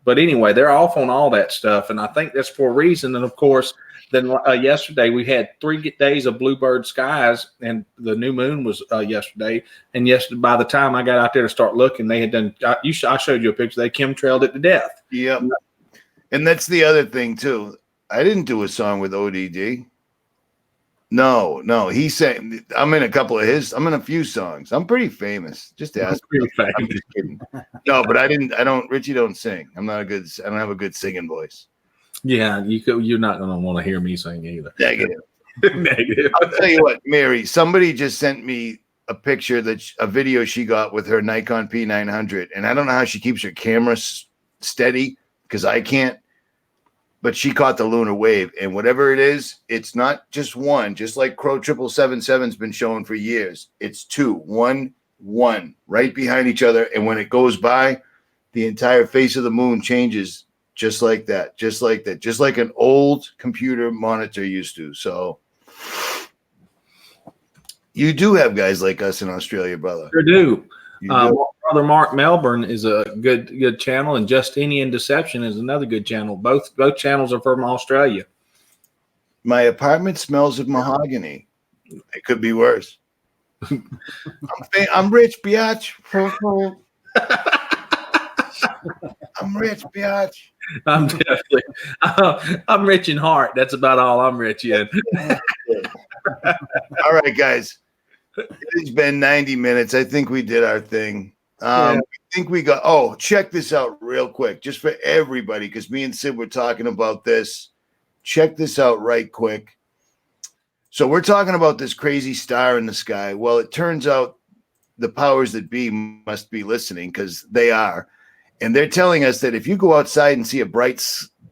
but anyway, they're off on all that stuff, and I think that's for a reason. And of course, then yesterday we had 3 days of bluebird skies, and the new moon was yesterday. And yesterday, by the time I got out there to start looking, they had done. I showed you a picture. They chemtrailed it to death. Yep. And that's the other thing too. I didn't do a song with ODD. No. He sang. I'm in a few songs. I'm pretty famous. Just ask. I'm just kidding. No, but I don't. Richie don't sing. I don't have a good singing voice. Yeah, you're not going to want to hear me sing either. Negative. Negative. I'll tell you what, Mary. Somebody just sent me a picture a video she got with her Nikon P900, and I don't know how she keeps her camera steady because I can't. But she caught the lunar wave, and whatever it is, it's not just one. Just like Crow 777's been shown for years, it's 2, 1, 1, right behind each other. And when it goes by, the entire face of the moon changes just like that, just like an old computer monitor used to. So you do have guys like us in Australia, brother. Sure do. You do. Brother Mark Melbourne is a good channel, and Justinian Deception is another good channel. Both channels are from Australia. My apartment smells of mahogany. It could be worse. I'm rich, biatch. I'm rich, biatch. I'm definitely. I'm rich in heart. That's about all I'm rich in. All right, guys. It's been 90 minutes. I think we did our thing. I think we got. Oh, check this out real quick, just for everybody, because me and Sid were talking about this. Check this out right quick. So we're talking about this crazy star in the sky. Well, it turns out the powers that be must be listening, because they are. And they're telling us that if you go outside and see a bright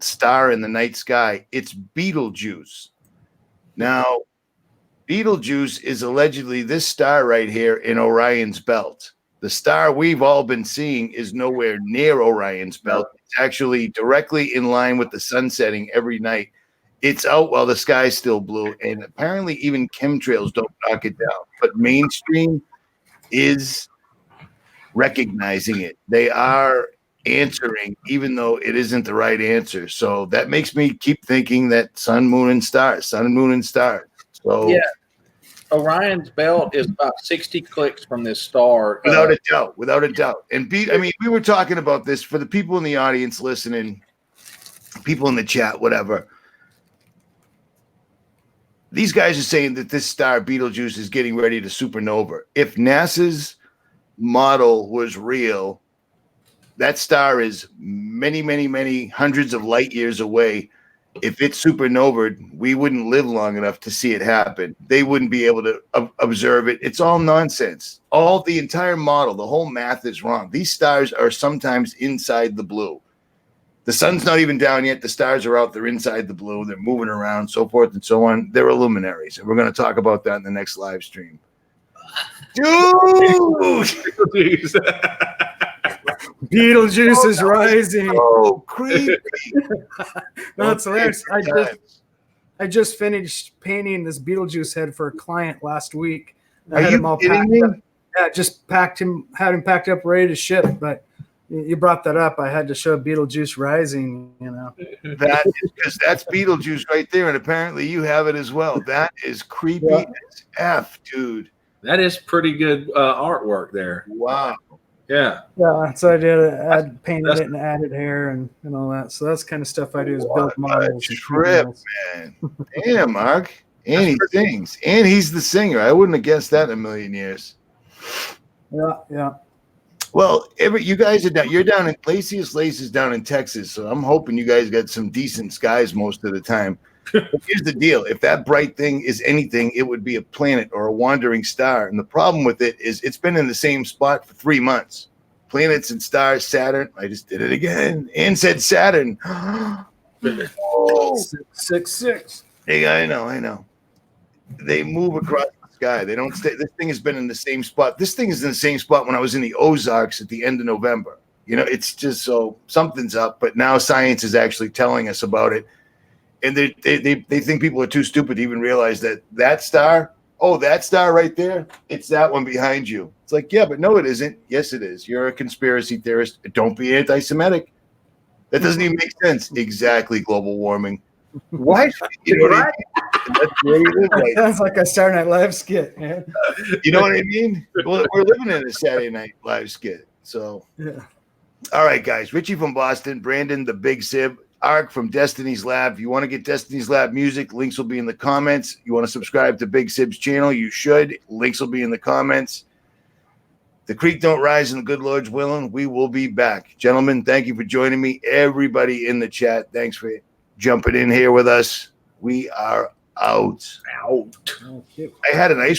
star in the night sky, it's Betelgeuse. Now, Betelgeuse is allegedly this star right here in Orion's belt. The star we've all been seeing is nowhere near Orion's belt. It's actually directly in line with the sun setting every night. It's out while the sky's still blue, and apparently even chemtrails don't knock it down. But mainstream is recognizing it. They are answering, even though it isn't the right answer. So that makes me keep thinking that sun, moon, and stars. So yeah, Orion's belt is about 60 clicks from this star. Without a doubt. And we were talking about this for the people in the audience listening, people in the chat, whatever. These guys are saying that this star, Betelgeuse, is getting ready to supernova. If NASA's model was real, that star is many, many, many hundreds of light years away. If it's supernovaed, we wouldn't live long enough to see it happen. They wouldn't be able to observe it. It's all nonsense. The entire model, the whole math is wrong. These stars are sometimes inside the blue. The sun's not even down yet. The stars are out. They're inside the blue. They're moving around, so forth and so on. They're luminaries. And we're going to talk about that in the next live stream. Dude! Beetlejuice is rising. Oh, creepy. That's hilarious. I just finished painting this Beetlejuice head for a client last week. Are you kidding me? Yeah, just had him packed up, ready to ship. But you brought that up. I had to show Beetlejuice rising, That is because that's Beetlejuice right there. And apparently you have it as well. That is creepy as F, dude. That is pretty good artwork there. Wow. Yeah. Yeah, so I did. I painted it and added hair and all that. So that's the kind of stuff I do is build models. And Trip, man. Damn, Mark. And he sings. And he's the singer. I wouldn't have guessed that in a million years. Yeah. Well, you guys are down. You're down in Lacius Lace is down in Texas, so I'm hoping you guys got some decent skies most of the time. But here's the deal: if that bright thing is anything, it would be a planet or a wandering star. And the problem with it is it's been in the same spot for 3 months. Planets and stars, Saturn. I just did it again and said Saturn. Oh, 666. hey, I know. They move across the sky. They don't stay. This thing has been in the same spot. This thing is in the same spot when I was in the Ozarks at the end of November. You know, it's just so something's up. But now science is actually telling us about it. And they think people are too stupid to even realize that star, that star right there, it's that one behind you. It's like, yeah, but no, it isn't. Yes, it is. You're a conspiracy theorist. Don't be anti-Semitic. That doesn't even make sense. Exactly, global warming. Why? You know what I mean? That's where you live right now. Sounds like a Saturday Night Live skit, man. You know what I mean? Well, we're living in a Saturday Night Live skit. So, Yeah. All right, guys. Richie from Boston, Brandon, the Big Sib, Ark from Destiny's Lab. If you want to get Destiny's Lab music, links will be in the comments. You want to subscribe to Big Sib's channel, you should. Links will be in the comments. The creek don't rise and the good Lord's willing. We will be back. Gentlemen, thank you for joining me. Everybody in the chat, thanks for jumping in here with us. We are out. Okay. I had an ice